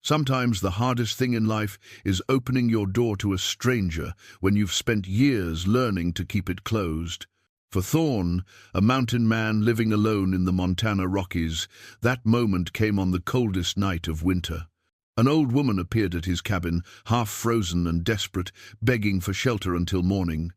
Sometimes the hardest thing in life is opening your door to a stranger when you've spent years learning to keep it closed. For Thorn, a mountain man living alone in the Montana Rockies, that moment came on the coldest night of winter. An old woman appeared at his cabin, half frozen and desperate, begging for shelter until morning.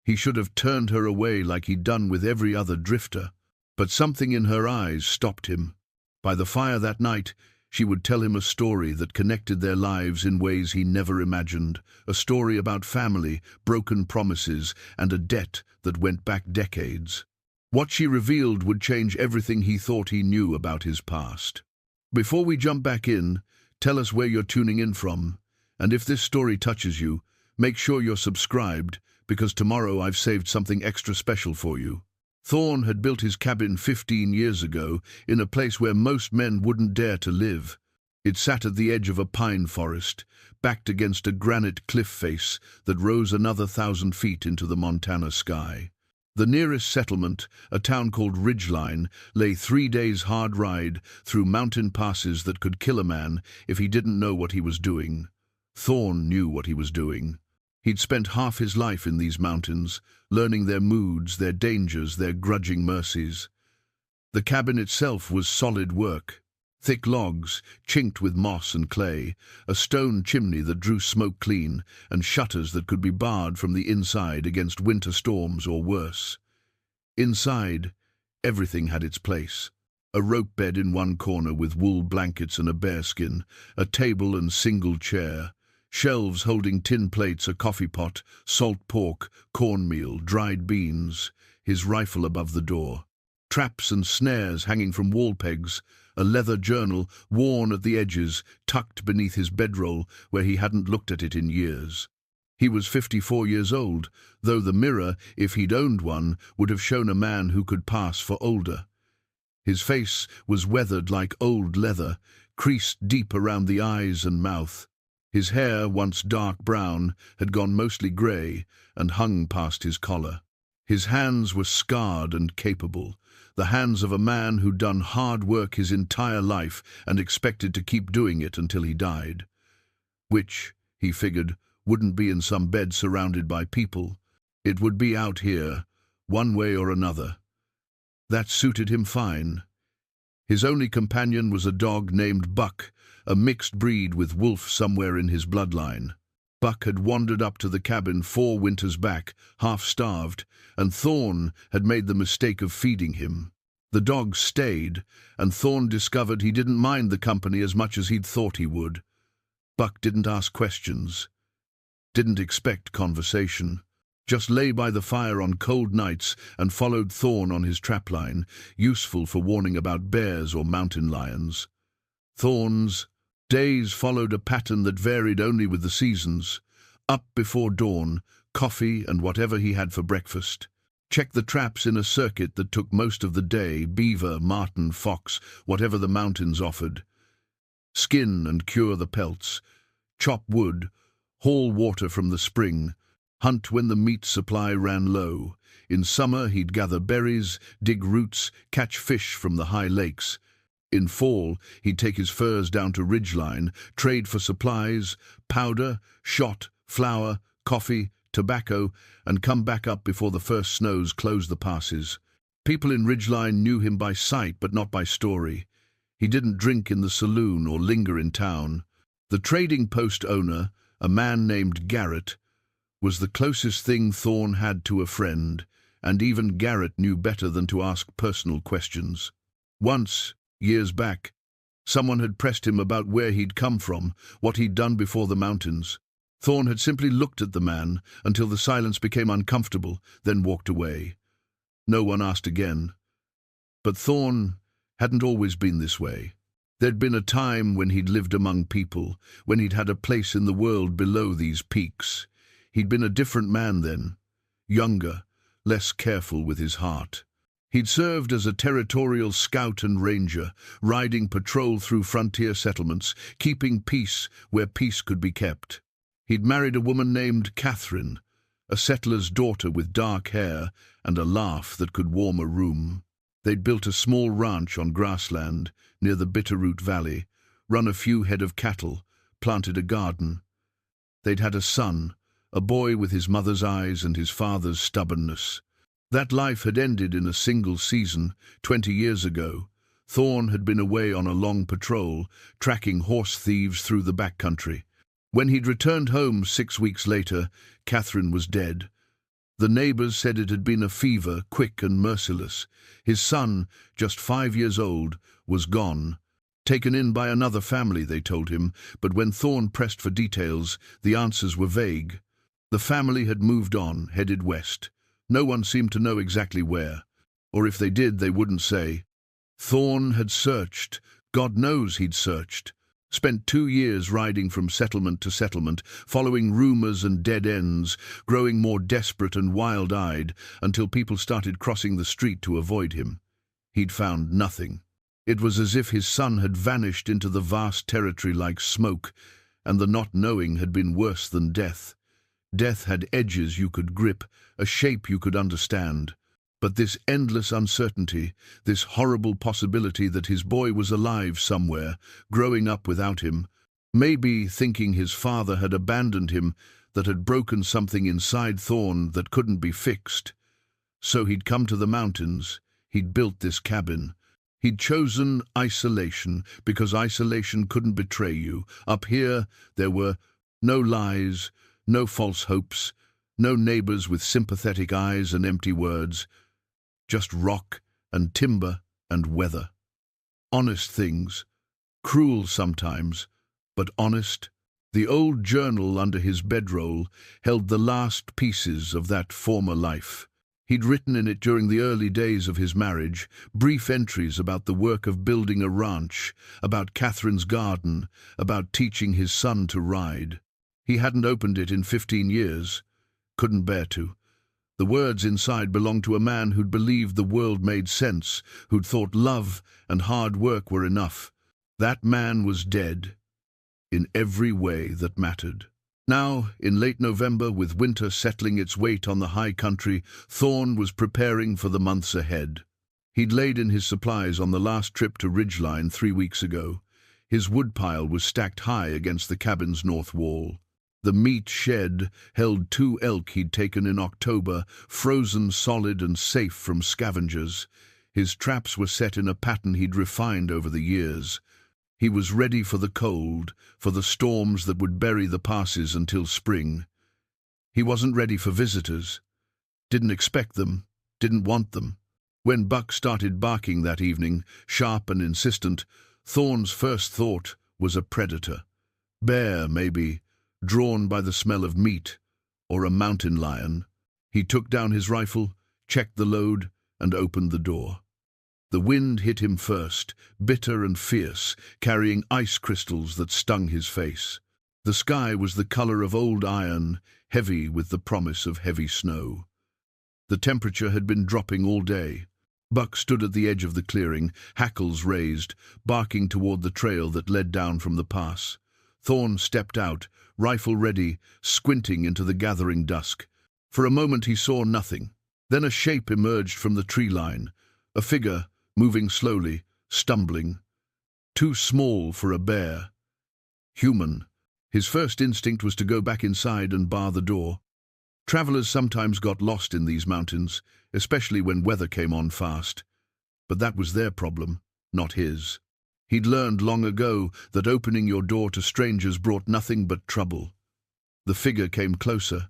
He should have turned her away like he'd done with every other drifter, but something in her eyes stopped him. By the fire that night, she would tell him a story that connected their lives in ways he never imagined, a story about family, broken promises, and a debt that went back decades. What she revealed would change everything he thought he knew about his past. Before we jump back in, tell us where you're tuning in from, and if this story touches you, make sure you're subscribed, because tomorrow I've saved something extra special for you. Thorn had built his cabin 15 years ago in a place where most men wouldn't dare to live. It sat at the edge of a pine forest, backed against a granite cliff face that rose another 1,000 feet into the Montana sky. The nearest settlement, a town called Ridgeline, lay 3 days' hard ride through mountain passes that could kill a man if he didn't know what he was doing. Thorn knew what he was doing. He'd spent half his life in these mountains, learning their moods, their dangers, their grudging mercies. The cabin itself was solid work. Thick logs, chinked with moss and clay, a stone chimney that drew smoke clean, and shutters that could be barred from the inside against winter storms or worse. Inside, everything had its place. A rope bed in one corner with wool blankets and a bearskin, a table and single chair, shelves holding tin plates, a coffee pot, salt pork, cornmeal, dried beans, his rifle above the door, traps and snares hanging from wall pegs, a leather journal worn at the edges, tucked beneath his bedroll where he hadn't looked at it in years. He was 54 years old, though the mirror, if he'd owned one, would have shown a man who could pass for older. His face was weathered like old leather, creased deep around the eyes and mouth. His hair, once dark brown, had gone mostly grey and hung past his collar. His hands were scarred and capable, the hands of a man who'd done hard work his entire life and expected to keep doing it until he died. Which, he figured, wouldn't be in some bed surrounded by people. It would be out here, one way or another. That suited him fine. His only companion was a dog named Buck, a mixed breed with wolf somewhere in his bloodline. Buck had wandered up to the cabin 4 winters back, half-starved, and Thorn had made the mistake of feeding him. The dog stayed, and Thorn discovered he didn't mind the company as much as he'd thought he would. Buck didn't ask questions, didn't expect conversation, just lay by the fire on cold nights and followed Thorn on his trapline, useful for warning about bears or mountain lions. Thorn's days followed a pattern that varied only with the seasons. Up before dawn, coffee and whatever he had for breakfast. Check the traps in a circuit that took most of the day, beaver, marten, fox, whatever the mountains offered. Skin and cure the pelts. Chop wood, haul water from the spring, hunt when the meat supply ran low. In summer he'd gather berries, dig roots, catch fish from the high lakes. In fall, he'd take his furs down to Ridgeline, trade for supplies, powder, shot, flour, coffee, tobacco, and come back up before the first snows closed the passes. People in Ridgeline knew him by sight but not by story. He didn't drink in the saloon or linger in town. The trading post owner, a man named Garrett, was the closest thing Thorn had to a friend, and even Garrett knew better than to ask personal questions. Once, years back, someone had pressed him about where he'd come from, what he'd done before the mountains. Thorn had simply looked at the man until the silence became uncomfortable, then walked away. No one asked again. But Thorn hadn't always been this way. There'd been a time when he'd lived among people, when he'd had a place in the world below these peaks. He'd been a different man then, younger, less careful with his heart. He'd served as a territorial scout and ranger, riding patrol through frontier settlements, keeping peace where peace could be kept. He'd married a woman named Catherine, a settler's daughter with dark hair and a laugh that could warm a room. They'd built a small ranch on grassland near the Bitterroot Valley, run a few head of cattle, planted a garden. They'd had a son, a boy with his mother's eyes and his father's stubbornness. That life had ended in a single season, 20 years ago. Thorn had been away on a long patrol, tracking horse thieves through the backcountry. When he'd returned home 6 weeks later, Catherine was dead. The neighbors said it had been a fever, quick and merciless. His son, just 5 years old, was gone. Taken in by another family, they told him, but when Thorn pressed for details, the answers were vague. The family had moved on, headed west. No one seemed to know exactly where, or if they did, they wouldn't say. Thorn had searched. God knows he'd searched. Spent 2 years riding from settlement to settlement, following rumors and dead ends, growing more desperate and wild-eyed until people started crossing the street to avoid him. He'd found nothing. It was as if his son had vanished into the vast territory like smoke, and the not knowing had been worse than death. Death had edges you could grip, a shape you could understand. But this endless uncertainty, this horrible possibility that his boy was alive somewhere, growing up without him, maybe thinking his father had abandoned him, that had broken something inside Thorn that couldn't be fixed. So he'd come to the mountains, he'd built this cabin. He'd chosen isolation, because isolation couldn't betray you. Up here, there were no lies, no false hopes, no neighbors with sympathetic eyes and empty words. Just rock and timber and weather. Honest things, cruel sometimes, but honest. The old journal under his bedroll held the last pieces of that former life. He'd written in it during the early days of his marriage, brief entries about the work of building a ranch, about Catherine's garden, about teaching his son to ride. He hadn't opened it in 15 years. Couldn't bear to. The words inside belonged to a man who'd believed the world made sense, who'd thought love and hard work were enough. That man was dead, in every way that mattered. Now, in late November, with winter settling its weight on the high country, Thorn was preparing for the months ahead. He'd laid in his supplies on the last trip to Ridgeline 3 weeks ago. His woodpile was stacked high against the cabin's north wall. The meat shed held 2 elk he'd taken in October, frozen solid and safe from scavengers. His traps were set in a pattern he'd refined over the years. He was ready for the cold, for the storms that would bury the passes until spring. He wasn't ready for visitors. Didn't expect them, didn't want them. When Buck started barking that evening, sharp and insistent, Thorn's first thought was a predator. Bear, maybe, drawn by the smell of meat, or a mountain lion. He took down his rifle, checked the load, and opened the door. The wind hit him first, bitter and fierce, carrying ice crystals that stung his face. The sky was the color of old iron, heavy with the promise of heavy snow. The temperature had been dropping all day. Buck stood at the edge of the clearing, hackles raised, barking toward the trail that led down from the pass. Thorn stepped out, rifle ready, squinting into the gathering dusk. For a moment he saw nothing. Then a shape emerged from the tree line, a figure, moving slowly, stumbling. Too small for a bear. Human. His first instinct was to go back inside and bar the door. Travelers sometimes got lost in these mountains, especially when weather came on fast. But that was their problem, not his. He'd learned long ago that opening your door to strangers brought nothing but trouble. The figure came closer,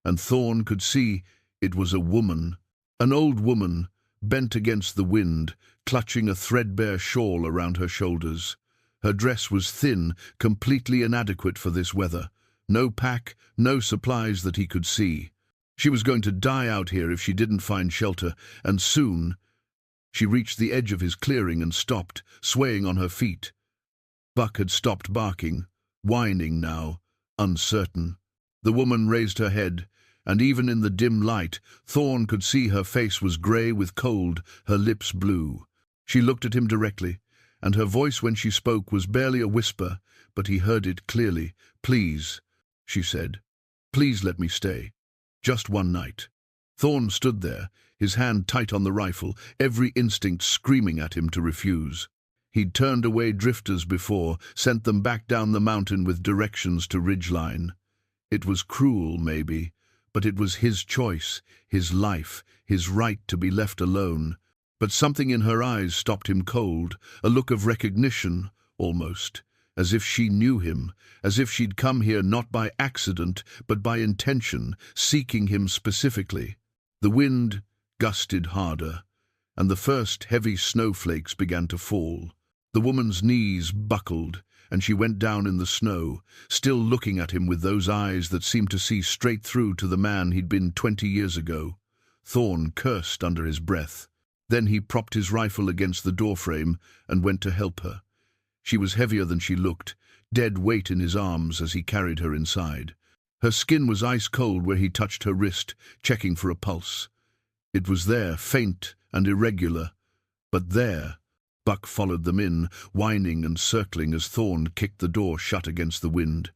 and Thorn could see it was a woman, an old woman, bent against the wind, clutching a threadbare shawl around her shoulders. Her dress was thin, completely inadequate for this weather. No pack, no supplies that he could see. She was going to die out here if she didn't find shelter, and soon. She reached the edge of his clearing and stopped, swaying on her feet. Buck had stopped barking, whining now, uncertain. The woman raised her head, and even in the dim light, Thorn could see her face was grey with cold, her lips blue. She looked at him directly, and her voice when she spoke was barely a whisper, but he heard it clearly. "Please," she said. "Please let me stay. Just one night." Thorn stood there, his hand tight on the rifle, every instinct screaming at him to refuse. He'd turned away drifters before, sent them back down the mountain with directions to ridgeline. It was cruel, maybe, but it was his choice, his life, his right to be left alone. But something in her eyes stopped him cold, a look of recognition, almost, as if she knew him, as if she'd come here not by accident, but by intention, seeking him specifically. The wind gusted harder, and the first heavy snowflakes began to fall. The woman's knees buckled, and she went down in the snow, still looking at him with those eyes that seemed to see straight through to the man he'd been 20 years ago. Thorn cursed under his breath. Then he propped his rifle against the doorframe and went to help her. She was heavier than she looked, dead weight in his arms as he carried her inside. Her skin was ice-cold where he touched her wrist, checking for a pulse. It was there, faint and irregular, but there. Buck followed them in, whining and circling as Thorn kicked the door shut against the wind.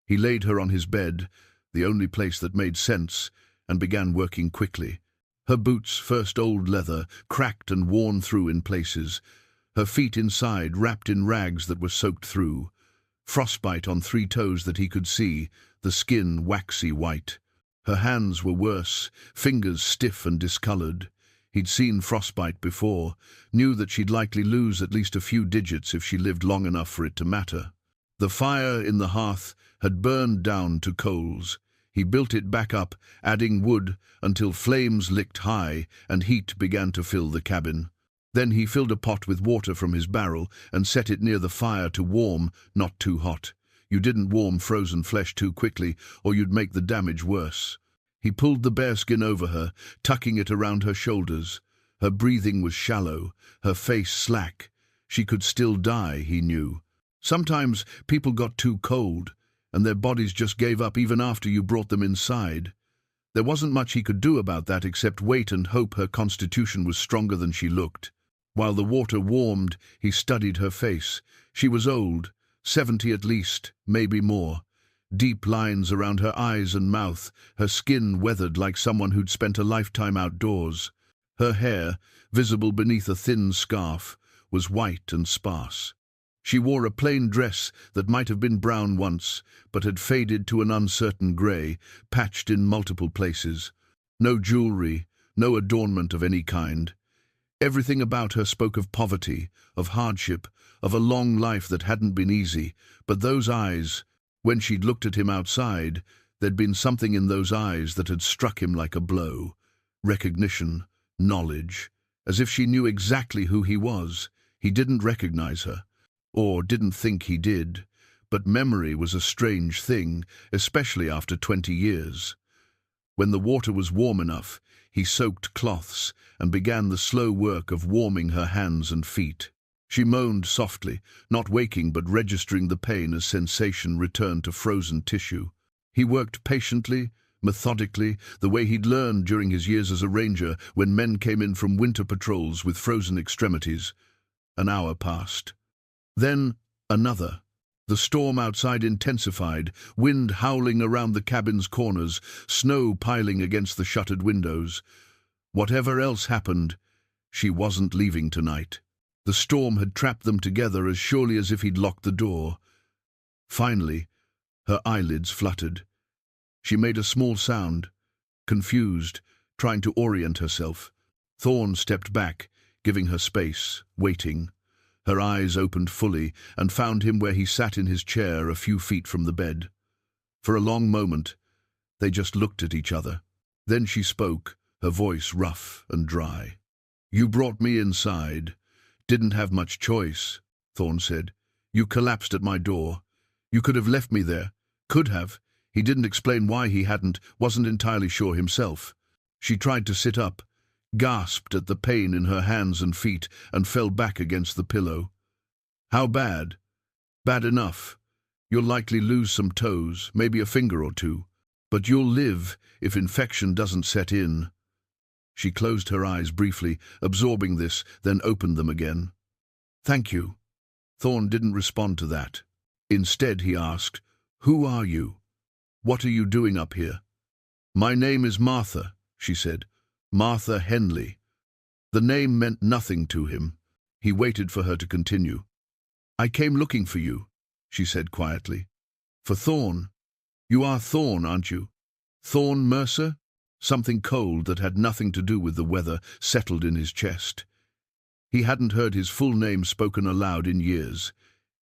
He laid her on his bed, the only place that made sense, and began working quickly. Her boots, first old leather, cracked and worn through in places. Her feet inside, wrapped in rags that were soaked through. Frostbite on 3 toes that he could see, the skin waxy white. Her hands were worse, fingers stiff and discolored. He'd seen frostbite before, knew that she'd likely lose at least a few digits if she lived long enough for it to matter. The fire in the hearth had burned down to coals. He built it back up, adding wood until flames licked high and heat began to fill the cabin. Then he filled a pot with water from his barrel and set it near the fire to warm, not too hot. You didn't warm frozen flesh too quickly, or you'd make the damage worse. He pulled the bearskin over her, tucking it around her shoulders. Her breathing was shallow, her face slack. She could still die, he knew. Sometimes people got too cold, and their bodies just gave up even after you brought them inside. There wasn't much he could do about that except wait and hope her constitution was stronger than she looked. While the water warmed, he studied her face. She was old, 70 at least, maybe more. Deep lines around her eyes and mouth, her skin weathered like someone who'd spent a lifetime outdoors. Her hair, visible beneath a thin scarf, was white and sparse. She wore a plain dress that might have been brown once, but had faded to an uncertain grey, patched in multiple places. No jewelry, no adornment of any kind. Everything about her spoke of poverty, of hardship, of a long life that hadn't been easy, but those eyes, when she'd looked at him outside, there'd been something in those eyes that had struck him like a blow. Recognition, knowledge, as if she knew exactly who he was. He didn't recognize her, or didn't think he did, but memory was a strange thing, especially after 20 years. When the water was warm enough, he soaked cloths and began the slow work of warming her hands and feet. She moaned softly, not waking but registering the pain as sensation returned to frozen tissue. He worked patiently, methodically, the way he'd learned during his years as a ranger when men came in from winter patrols with frozen extremities. An hour passed. Then another. The storm outside intensified, wind howling around the cabin's corners, snow piling against the shuttered windows. Whatever else happened, she wasn't leaving tonight. The storm had trapped them together as surely as if he'd locked the door. Finally, her eyelids fluttered. She made a small sound, confused, trying to orient herself. Thorn stepped back, giving her space, waiting. Her eyes opened fully and found him where he sat in his chair a few feet from the bed. For a long moment, they just looked at each other. Then she spoke, her voice rough and dry. "You brought me inside. Didn't have much choice," Thorn said. "You collapsed at my door. You could have left me there. Could have." He didn't explain why he hadn't, wasn't entirely sure himself. She tried to sit up, gasped at the pain in her hands and feet, and fell back against the pillow. "How bad?" "Bad enough. You'll likely lose some toes, maybe a finger or two. But you'll live if infection doesn't set in." She closed her eyes briefly, absorbing this, then opened them again. "Thank you." Thorn didn't respond to that. Instead, he asked, "Who are you? What are you doing up here?" "My name is Martha," she said. "Martha Henley." The name meant nothing to him. He waited for her to continue. "I came looking for you," she said quietly. "For Thorn. You are Thorn, aren't you? Thorn Mercer?" Something cold that had nothing to do with the weather settled in his chest. He hadn't heard his full name spoken aloud in years.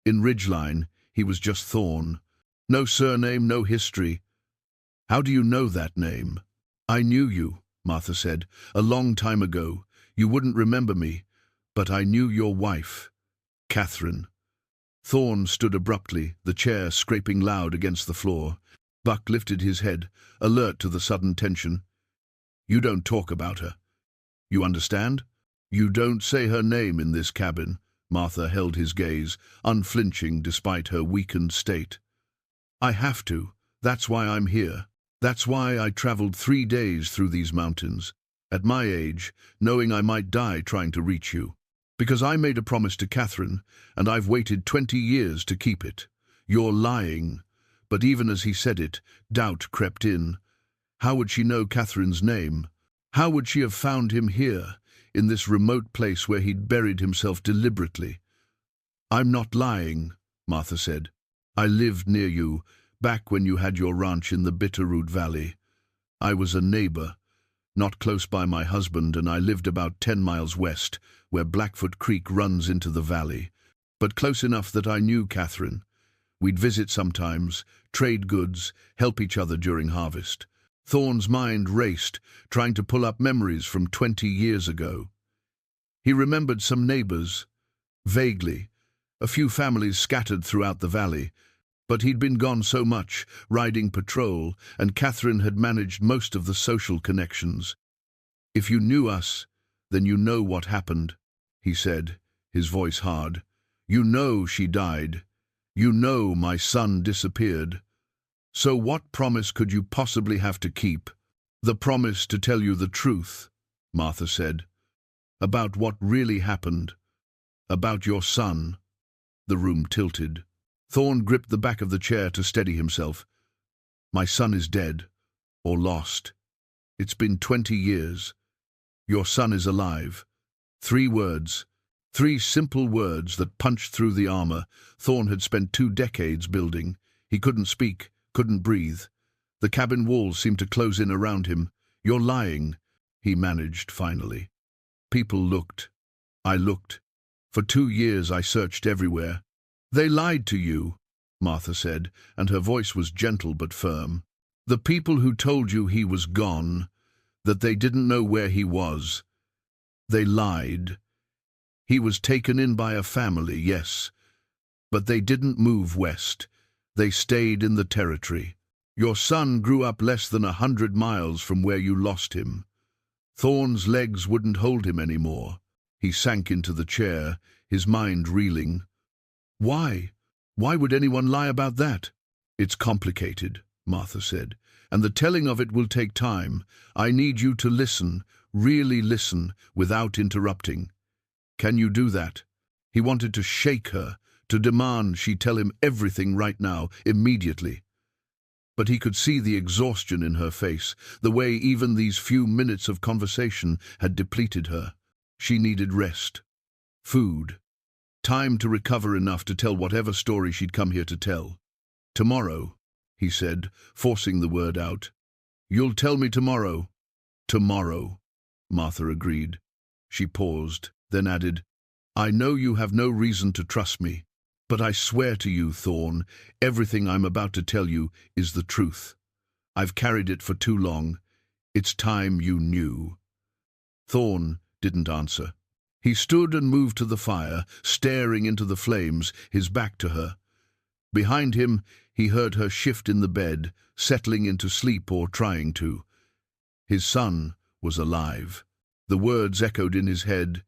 In Ridgeline, he was just Thorn. No surname, no history. "How do you know that name?" "I knew you," Martha said, "a long time ago. You wouldn't remember me, but I knew your wife, Catherine." Thorn stood abruptly, the chair scraping loud against the floor. Buck lifted his head, alert to the sudden tension. "You don't talk about her. You understand? You don't say her name in this cabin." Martha held his gaze, unflinching despite her weakened state. "I have to. That's why I'm here. That's why I traveled 3 days through these mountains, at my age, knowing I might die trying to reach you. Because I made a promise to Catherine, and I've waited 20 years to keep it. You're lying." But even as he said it, doubt crept in. How would she know Catherine's name? How would she have found him here, in this remote place where he'd buried himself deliberately? "I'm not lying," Martha said. "I lived near you, back when you had your ranch in the Bitterroot Valley. I was a neighbor, not close by my husband, and I lived about 10 miles west, where Blackfoot Creek runs into the valley, but close enough that I knew Catherine. We'd visit sometimes, trade goods, help each other during harvest." Thorn's mind raced, trying to pull up memories from 20 years ago. He remembered some neighbors, vaguely, a few families scattered throughout the valley, but he'd been gone so much, riding patrol, and Catherine had managed most of the social connections. "If you knew us, then you know what happened," he said, his voice hard. "You know she died. You know my son disappeared. So what promise could you possibly have to keep?" "The promise to tell you the truth," Martha said. "About what really happened. About your son." The room tilted. Thorn gripped the back of the chair to steady himself. "My son is dead, or lost. It's been 20 years. Your son is alive." 3 words. 3 simple words that punched through the armor Thorn had spent 2 decades building. He couldn't speak, couldn't breathe. The cabin walls seemed to close in around him. "You're lying," he managed finally. "People looked. I looked. For 2 years I searched everywhere." "They lied to you," Martha said, and her voice was gentle but firm. "The people who told you he was gone, that they didn't know where he was. They lied. He was taken in by a family, yes, but they didn't move west. They stayed in the territory. Your son grew up less than 100 miles from where you lost him." Thorn's legs wouldn't hold him anymore. He sank into the chair, his mind reeling. "Why? Why would anyone lie about that?" "It's complicated," Martha said, "and the telling of it will take time. I need you to listen, really listen, without interrupting. Can you do that?" He wanted to shake her, to demand she tell him everything right now, immediately. But he could see the exhaustion in her face, the way even these few minutes of conversation had depleted her. She needed rest, food, time to recover enough to tell whatever story she'd come here to tell. "Tomorrow," he said, forcing the word out. "You'll tell me tomorrow." "Tomorrow," Martha agreed. She paused, then added, "I know you have no reason to trust me, but I swear to you, Thorn, everything I'm about to tell you is the truth. I've carried it for too long. It's time you knew." Thorn didn't answer. He stood and moved to the fire, staring into the flames, his back to her. Behind him, he heard her shift in the bed, settling into sleep or trying to. His son was alive. The words echoed in his head,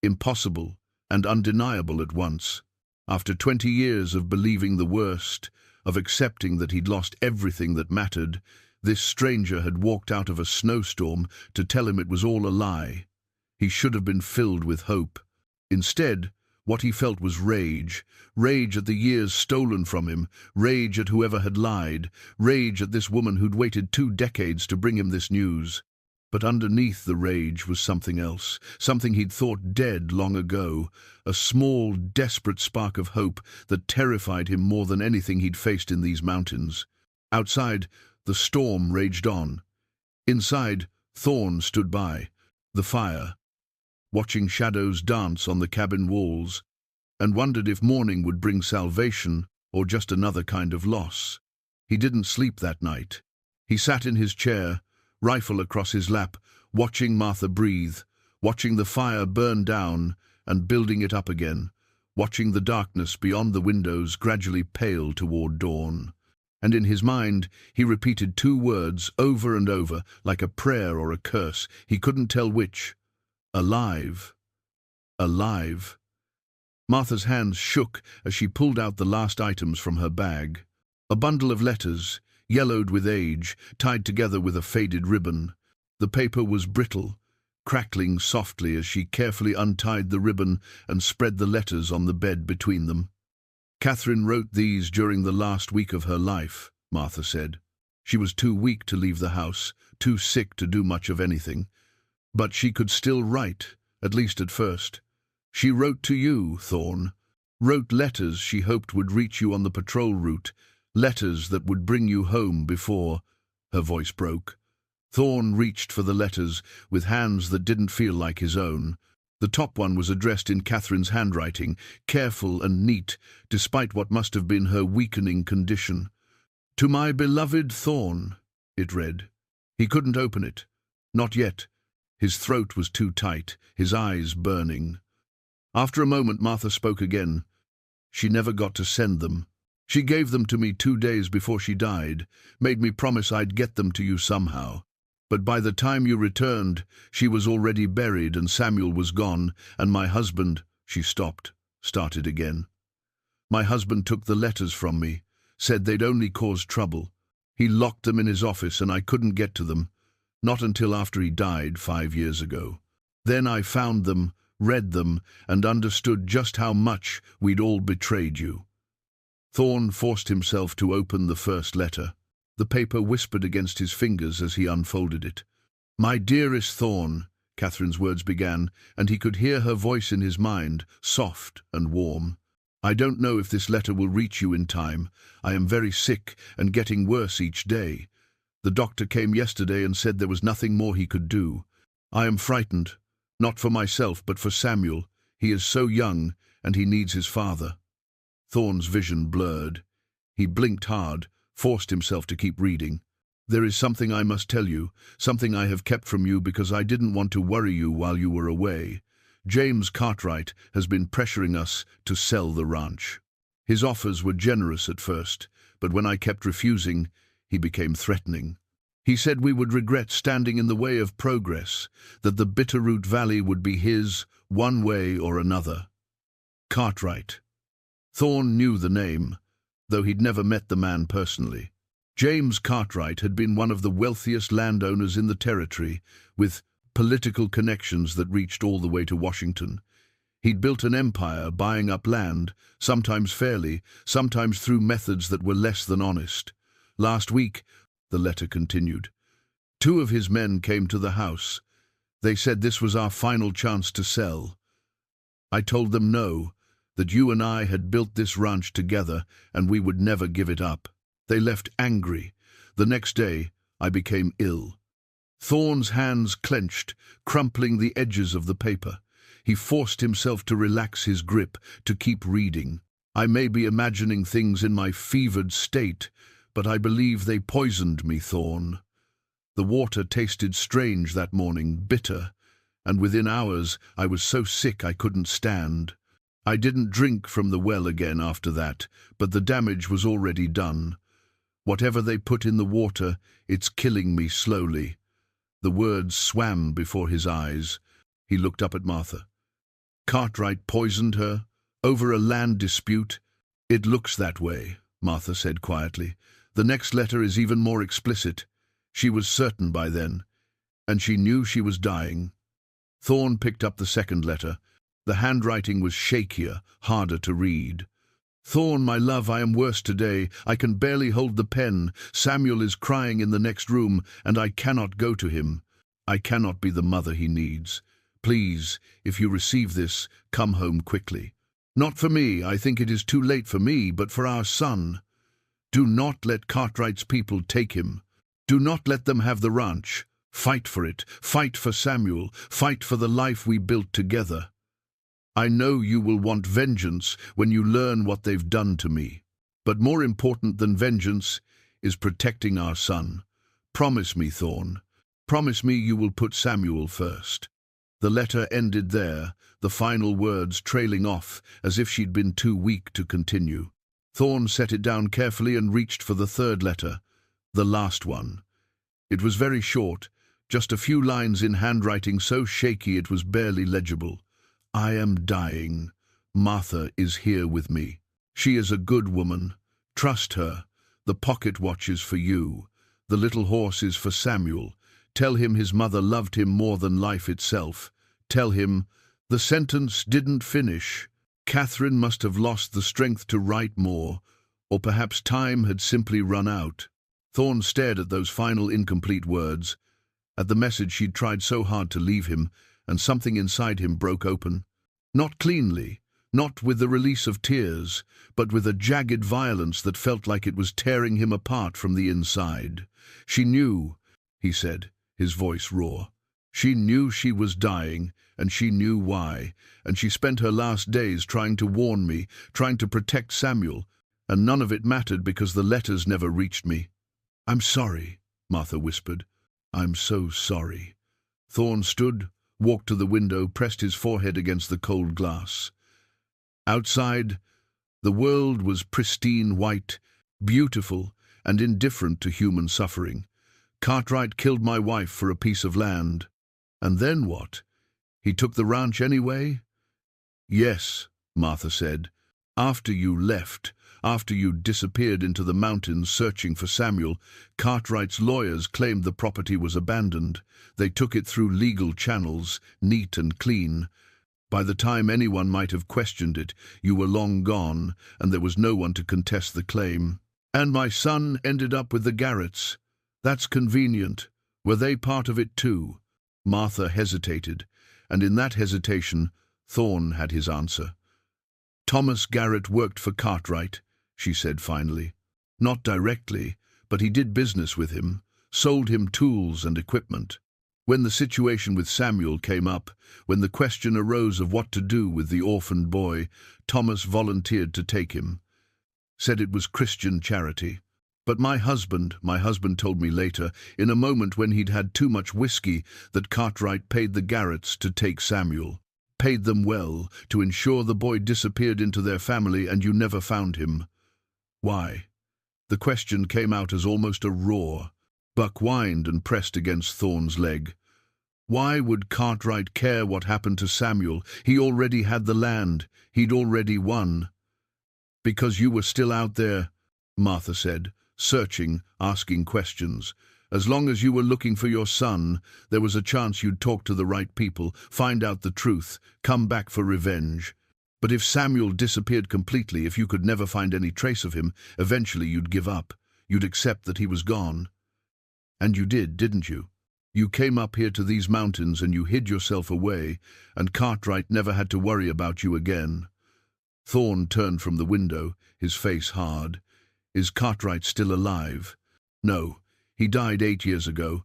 impossible and undeniable at once. After 20 years of believing the worst, of accepting that he'd lost everything that mattered, this stranger had walked out of a snowstorm to tell him it was all a lie. He should have been filled with hope. Instead, what he felt was rage. Rage at the years stolen from him, rage at whoever had lied, rage at this woman who'd waited 2 decades to bring him this news. But underneath the rage was something else, something he'd thought dead long ago, a small, desperate spark of hope that terrified him more than anything he'd faced in these mountains. Outside, the storm raged on. Inside, Thorn stood by, the fire, watching shadows dance on the cabin walls, and wondered if morning would bring salvation or just another kind of loss. He didn't sleep that night. He sat in his chair, rifle across his lap, watching Martha breathe, watching the fire burn down and building it up again, watching the darkness beyond the windows gradually pale toward dawn. And in his mind, he repeated two words over and over, like a prayer or a curse. He couldn't tell which. Alive. Alive. Martha's hands shook as she pulled out the last items from her bag. A bundle of letters, yellowed with age, tied together with a faded ribbon. The paper was brittle, crackling softly as she carefully untied the ribbon and spread the letters on the bed between them. Catherine wrote these during the last week of her life, Martha said. She was too weak to leave the house, too sick to do much of anything. But she could still write, at least at first. She wrote to you, Thorn. Wrote letters she hoped would reach you on the patrol route, letters that would bring you home before. Her voice broke. Thorn reached for the letters with hands that didn't feel like his own. The top one was addressed in Catherine's handwriting, careful and neat, despite what must have been her weakening condition. To my beloved Thorn, it read. He couldn't open it. Not yet. His throat was too tight, his eyes burning. After a moment, Martha spoke again. She never got to send them. She gave them to me 2 days before she died, made me promise I'd get them to you somehow. But by the time you returned, she was already buried and Samuel was gone, and my husband, she stopped, started again. My husband took the letters from me, said they'd only cause trouble. He locked them in his office and I couldn't get to them, not until after he died 5 years ago. Then I found them, read them, and understood just how much we'd all betrayed you. Thorn forced himself to open the first letter. The paper whispered against his fingers as he unfolded it. My dearest Thorn, Catherine's words began, and he could hear her voice in his mind, soft and warm. I don't know if this letter will reach you in time. I am very sick and getting worse each day. The doctor came yesterday and said there was nothing more he could do. I am frightened, not for myself but for Samuel. He is so young and he needs his father. Thorn's vision blurred. He blinked hard, forced himself to keep reading. There is something I must tell you, something I have kept from you because I didn't want to worry you while you were away. James Cartwright has been pressuring us to sell the ranch. His offers were generous at first, but when I kept refusing, he became threatening. He said we would regret standing in the way of progress, that the Bitterroot Valley would be his, one way or another. Cartwright. Thorn knew the name, though he'd never met the man personally. James Cartwright had been one of the wealthiest landowners in the territory, with political connections that reached all the way to Washington. He'd built an empire, buying up land, sometimes fairly, sometimes through methods that were less than honest. Last week, the letter continued, 2 of his men came to the house. They said this was our final chance to sell. I told them no, that you and I had built this ranch together and we would never give it up. They left angry. The next day, I became ill. Thorn's hands clenched, crumpling the edges of the paper. He forced himself to relax his grip, to keep reading. I may be imagining things in my fevered state, but I believe they poisoned me, Thorn. The water tasted strange that morning, bitter, and within hours I was so sick I couldn't stand. I didn't drink from the well again after that, but the damage was already done. Whatever they put in the water, it's killing me slowly. The words swam before his eyes. He looked up at Martha. Cartwright poisoned her? Over a land dispute? It looks that way, Martha said quietly. The next letter is even more explicit. She was certain by then, and she knew she was dying. Thorn picked up the second letter. The handwriting was shakier, harder to read. Thorn, my love, I am worse today. I can barely hold the pen. Samuel is crying in the next room, and I cannot go to him. I cannot be the mother he needs. Please, if you receive this, come home quickly. Not for me, I think it is too late for me, but for our son. Do not let Cartwright's people take him. Do not let them have the ranch. Fight for it. Fight for Samuel. Fight for the life we built together. I know you will want vengeance when you learn what they've done to me. But more important than vengeance is protecting our son. Promise me, Thorn. Promise me you will put Samuel first. The letter ended there, the final words trailing off as if she'd been too weak to continue. Thorn set it down carefully and reached for the third letter, the last one. It was very short, just a few lines in handwriting so shaky it was barely legible. I am dying. Martha is here with me. She is a good woman. Trust her. The pocket watch is for you. The little horse is for Samuel. Tell him his mother loved him more than life itself. Tell him the sentence didn't finish. Catherine must have lost the strength to write more, or perhaps time had simply run out. Thorn stared at those final incomplete words, at the message she'd tried so hard to leave him, and something inside him broke open. Not cleanly, not with the release of tears, but with a jagged violence that felt like it was tearing him apart from the inside. She knew, he said, his voice raw. She knew she was dying, and she knew why, and she spent her last days trying to warn me, trying to protect Samuel, and none of it mattered because the letters never reached me. I'm sorry, Martha whispered. I'm so sorry. Thorn stood, walked to the window, pressed his forehead against the cold glass. Outside, the world was pristine white, beautiful, and indifferent to human suffering. Cartwright killed my wife for a piece of land. And then what? He took the ranch anyway? Yes, Martha said. After you left, after you disappeared into the mountains searching for Samuel, Cartwright's lawyers claimed the property was abandoned. They took it through legal channels, neat and clean. By the time anyone might have questioned it, you were long gone, and there was no one to contest the claim. And my son ended up with the Garretts. That's convenient. Were they part of it too? Martha hesitated, and in that hesitation, Thorn had his answer. Thomas Garrett worked for Cartwright, she said finally. Not directly, but he did business with him, sold him tools and equipment. When the situation with Samuel came up, when the question arose of what to do with the orphaned boy, Thomas volunteered to take him. Said it was Christian charity. But my husband told me later, in a moment when he'd had too much whiskey, that Cartwright paid the Garretts to take Samuel. Paid them well, to ensure the boy disappeared into their family and you never found him. Why? The question came out as almost a roar. Buck whined and pressed against Thorn's leg. Why would Cartwright care what happened to Samuel? He already had the land. He'd already won. Because you were still out there, Martha said, searching, asking questions. As long as you were looking for your son, there was a chance you'd talk to the right people, find out the truth, come back for revenge. But if Samuel disappeared completely, if you could never find any trace of him, eventually you'd give up. You'd accept that he was gone. And you did, didn't you? You came up here to these mountains and you hid yourself away, and Cartwright never had to worry about you again. Thorn turned from the window, his face hard. Is Cartwright still alive? No, he died 8 years ago,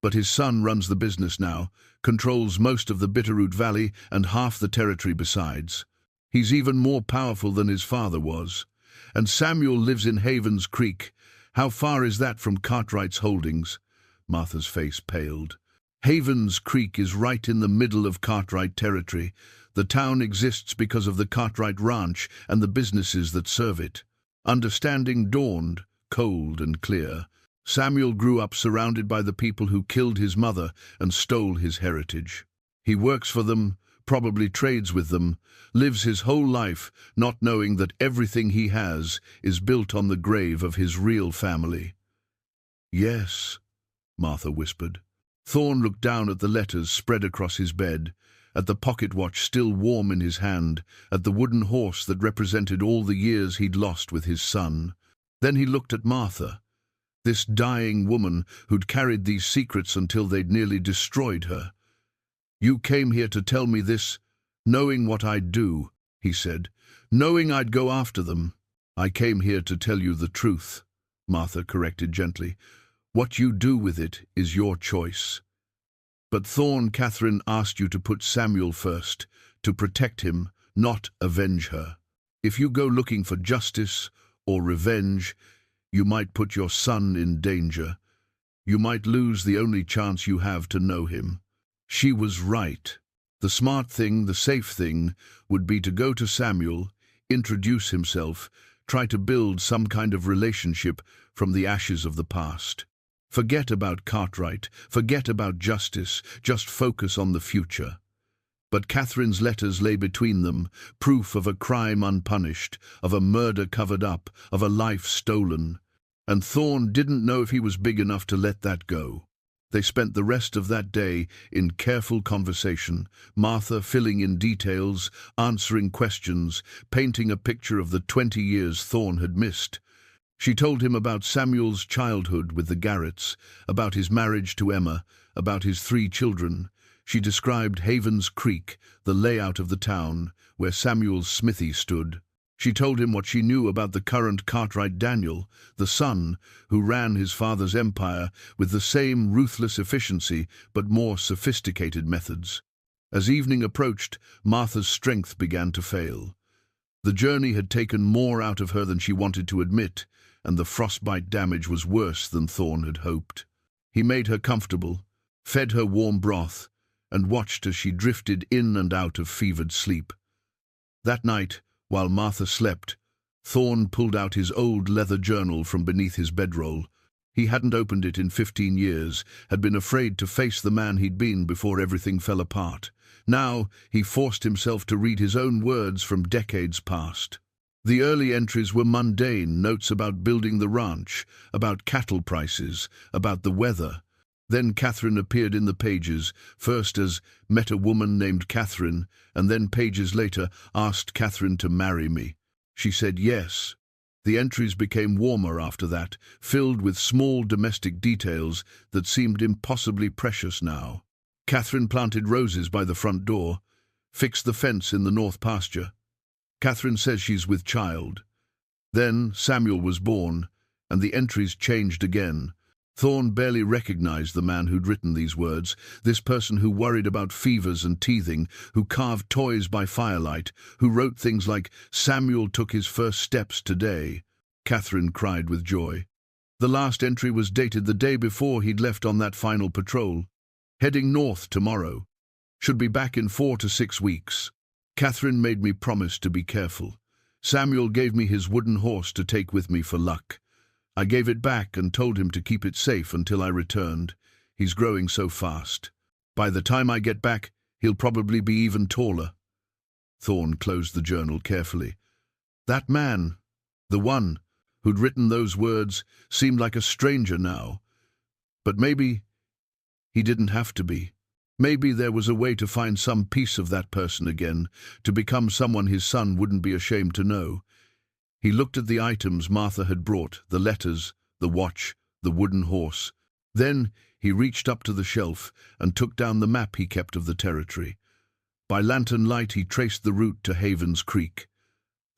but his son runs the business now, controls most of the Bitterroot Valley and half the territory besides. He's even more powerful than his father was. And Samuel lives in Havens Creek. How far is that from Cartwright's holdings? Martha's face paled. Havens Creek is right in the middle of Cartwright territory. The town exists because of the Cartwright Ranch and the businesses that serve it. Understanding dawned, cold and clear. Samuel grew up surrounded by the people who killed his mother and stole his heritage. He works for them, probably trades with them, lives his whole life not knowing that everything he has is built on the grave of his real family. Yes, Martha whispered. Thorn looked down at the letters spread across his bed, at the pocket watch still warm in his hand, at the wooden horse that represented all the years he'd lost with his son. Then he looked at Martha. This dying woman who'd carried these secrets until they'd nearly destroyed her. "You came here to tell me this, knowing what I'd do," he said, "knowing I'd go after them." "I came here to tell you the truth," Martha corrected gently. "What you do with it is your choice." "But Thorn, Catherine asked you to put Samuel first, to protect him, not avenge her. If you go looking for justice or revenge, you might put your son in danger. You might lose the only chance you have to know him." She was right. The smart thing, the safe thing, would be to go to Samuel, introduce himself, try to build some kind of relationship from the ashes of the past. Forget about Cartwright, forget about justice, just focus on the future. But Catherine's letters lay between them, proof of a crime unpunished, of a murder covered up, of a life stolen. And Thorn didn't know if he was big enough to let that go. They spent the rest of that day in careful conversation, Martha filling in details, answering questions, painting a picture of the 20 years Thorn had missed. She told him about Samuel's childhood with the Garretts, about his marriage to Emma, about his 3 children. She described Havens Creek, the layout of the town, where Samuel's smithy stood. She told him what she knew about the current Cartwright Daniel, the son who ran his father's empire with the same ruthless efficiency but more sophisticated methods. As evening approached, Martha's strength began to fail. The journey had taken more out of her than she wanted to admit, and the frostbite damage was worse than Thorn had hoped. He made her comfortable, fed her warm broth, and watched as she drifted in and out of fevered sleep. That night, while Martha slept, Thorn pulled out his old leather journal from beneath his bedroll. He hadn't opened it in 15 years, had been afraid to face the man he'd been before everything fell apart. Now he forced himself to read his own words from decades past. The early entries were mundane, notes about building the ranch, about cattle prices, about the weather. Then Catherine appeared in the pages, first as "met a woman named Catherine," and then pages later asked Catherine to marry me. She said yes. The entries became warmer after that, filled with small domestic details that seemed impossibly precious now. Catherine planted roses by the front door, fixed the fence in the north pasture. Catherine says she's with child. Then Samuel was born, and the entries changed again. Thorn barely recognized the man who'd written these words, this person who worried about fevers and teething, who carved toys by firelight, who wrote things like, "Samuel took his first steps today." Catherine cried with joy. The last entry was dated the day before he'd left on that final patrol. "Heading north tomorrow. Should be back in 4 to 6 weeks. Catherine made me promise to be careful. Samuel gave me his wooden horse to take with me for luck. I gave it back and told him to keep it safe until I returned. He's growing so fast. By the time I get back, he'll probably be even taller." Thorn closed the journal carefully. That man, the one who'd written those words, seemed like a stranger now. But maybe he didn't have to be. Maybe there was a way to find some piece of that person again, to become someone his son wouldn't be ashamed to know. He looked at the items Martha had brought, the letters, the watch, the wooden horse. Then he reached up to the shelf and took down the map he kept of the territory. By lantern light he traced the route to Havens Creek.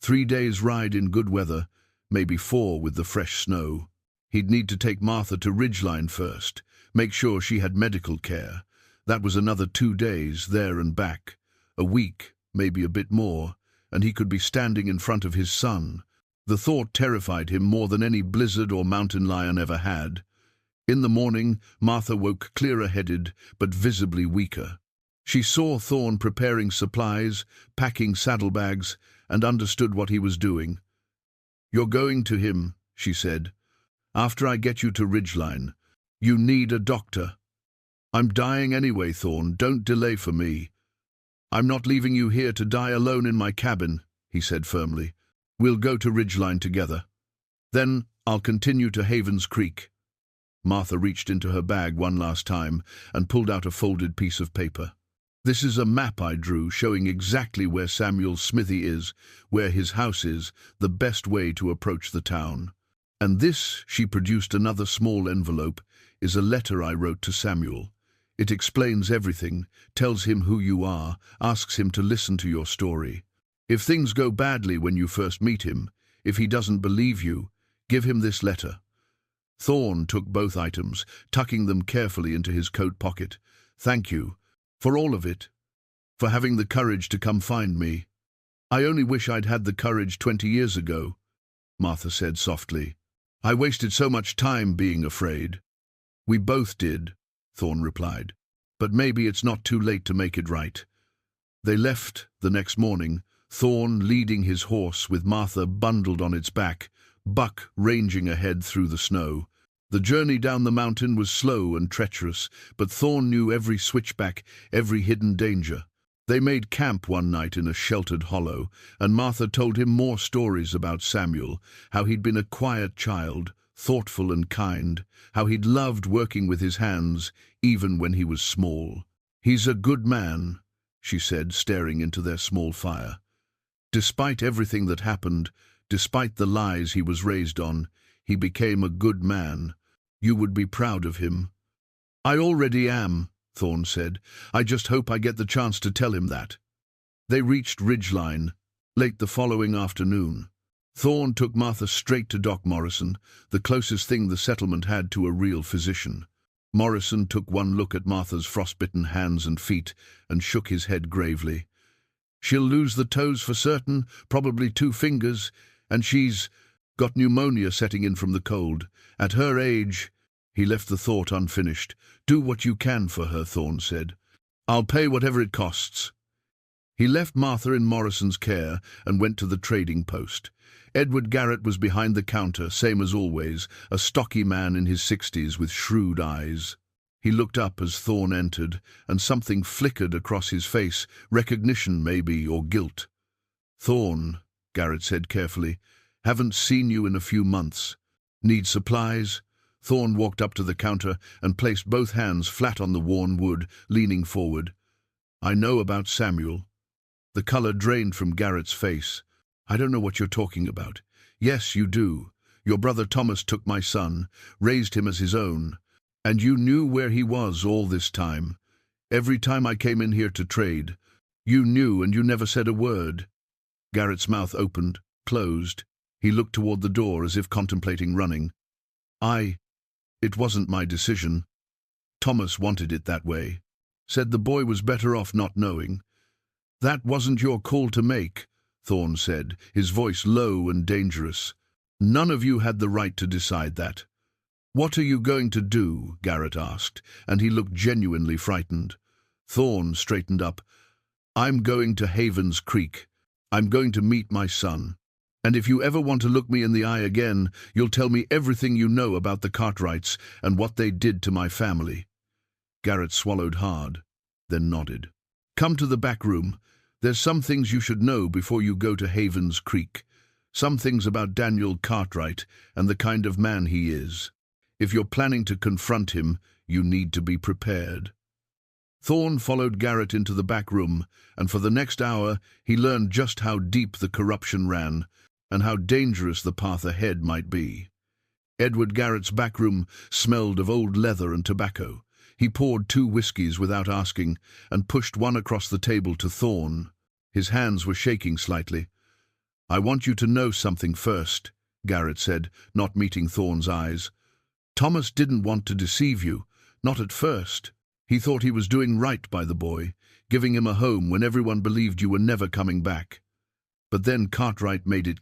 3 days' ride in good weather, maybe 4 with the fresh snow. He'd need to take Martha to Ridgeline first, make sure she had medical care. That was another 2 days, there and back. A week, maybe a bit more, and he could be standing in front of his son. The thought terrified him more than any blizzard or mountain lion ever had. In the morning, Martha woke clearer-headed, but visibly weaker. She saw Thorn preparing supplies, packing saddlebags, and understood what he was doing. "You're going to him," she said. "After I get you to Ridgeline. You need a doctor." "I'm dying anyway, Thorn. Don't delay for me." "I'm not leaving you here to die alone in my cabin," he said firmly. "We'll go to Ridgeline together. Then I'll continue to Havens Creek." Martha reached into her bag one last time and pulled out a folded piece of paper. "This is a map I drew showing exactly where Samuel's smithy is, where his house is, the best way to approach the town. And this, she produced another small envelope, is a letter I wrote to Samuel. It explains everything, tells him who you are, asks him to listen to your story. If things go badly when you first meet him, if he doesn't believe you, give him this letter. Thorn took both items, tucking them carefully into his coat pocket. Thank you, for all of it, for having the courage to come find me. I only wish I'd had the courage 20 years ago, Martha said softly. I wasted so much time being afraid. We both did, Thorn replied. But maybe it's not too late to make it right. They left the next morning, Thorn leading his horse with Martha bundled on its back, Buck ranging ahead through the snow. The journey down the mountain was slow and treacherous, but Thorn knew every switchback, every hidden danger. They made camp one night in a sheltered hollow, and Martha told him more stories about Samuel, how he'd been a quiet child, thoughtful and kind, how he'd loved working with his hands, even when he was small. He's a good man, she said, staring into their small fire. Despite everything that happened, despite the lies he was raised on, he became a good man. You would be proud of him. I already am, Thorn said. I just hope I get the chance to tell him that. They reached Ridgeline, late the following afternoon. Thorn took Martha straight to Doc Morrison, the closest thing the settlement had to a real physician. Morrison took one look at Martha's frostbitten hands and feet and shook his head gravely. She'll lose the toes for certain, probably 2 fingers, and she's got pneumonia setting in from the cold. At her age, he left the thought unfinished. Do what you can for her, Thorn said. I'll pay whatever it costs. He left Martha in Morrison's care and went to the trading post. Edward Garrett was behind the counter, same as always, a stocky man in his 60s with shrewd eyes. He looked up as Thorn entered, and something flickered across his face, recognition maybe, or guilt. Thorn, Garrett said carefully, haven't seen you in a few months. Need supplies? Thorn walked up to the counter and placed both hands flat on the worn wood, leaning forward. I know about Samuel. The color drained from Garrett's face. I don't know what you're talking about. Yes, you do. Your brother Thomas took my son, raised him as his own. And you knew where he was all this time. Every time I came in here to trade. You knew, and you never said a word. Garrett's mouth opened, closed. He looked toward the door as if contemplating running. It wasn't my decision. Thomas wanted it that way. Said the boy was better off not knowing. That wasn't your call to make, Thorn said, his voice low and dangerous. None of you had the right to decide that. What are you going to do? Garrett asked, and he looked genuinely frightened. Thorn straightened up. I'm going to Havens Creek. I'm going to meet my son. And if you ever want to look me in the eye again, you'll tell me everything you know about the Cartwrights and what they did to my family. Garrett swallowed hard, then nodded. Come to the back room. There's some things you should know before you go to Havens Creek. Some things about Daniel Cartwright and the kind of man he is. If you're planning to confront him, you need to be prepared. Thorn followed Garrett into the back room, and for the next hour he learned just how deep the corruption ran and how dangerous the path ahead might be. Edward Garrett's back room smelled of old leather and tobacco. He poured 2 whiskies without asking and pushed one across the table to Thorn. His hands were shaking slightly. I want you to know something first, Garrett said, not meeting Thorn's eyes. Thomas didn't want to deceive you, not at first. He thought he was doing right by the boy, giving him a home when everyone believed you were never coming back. But then Cartwright made it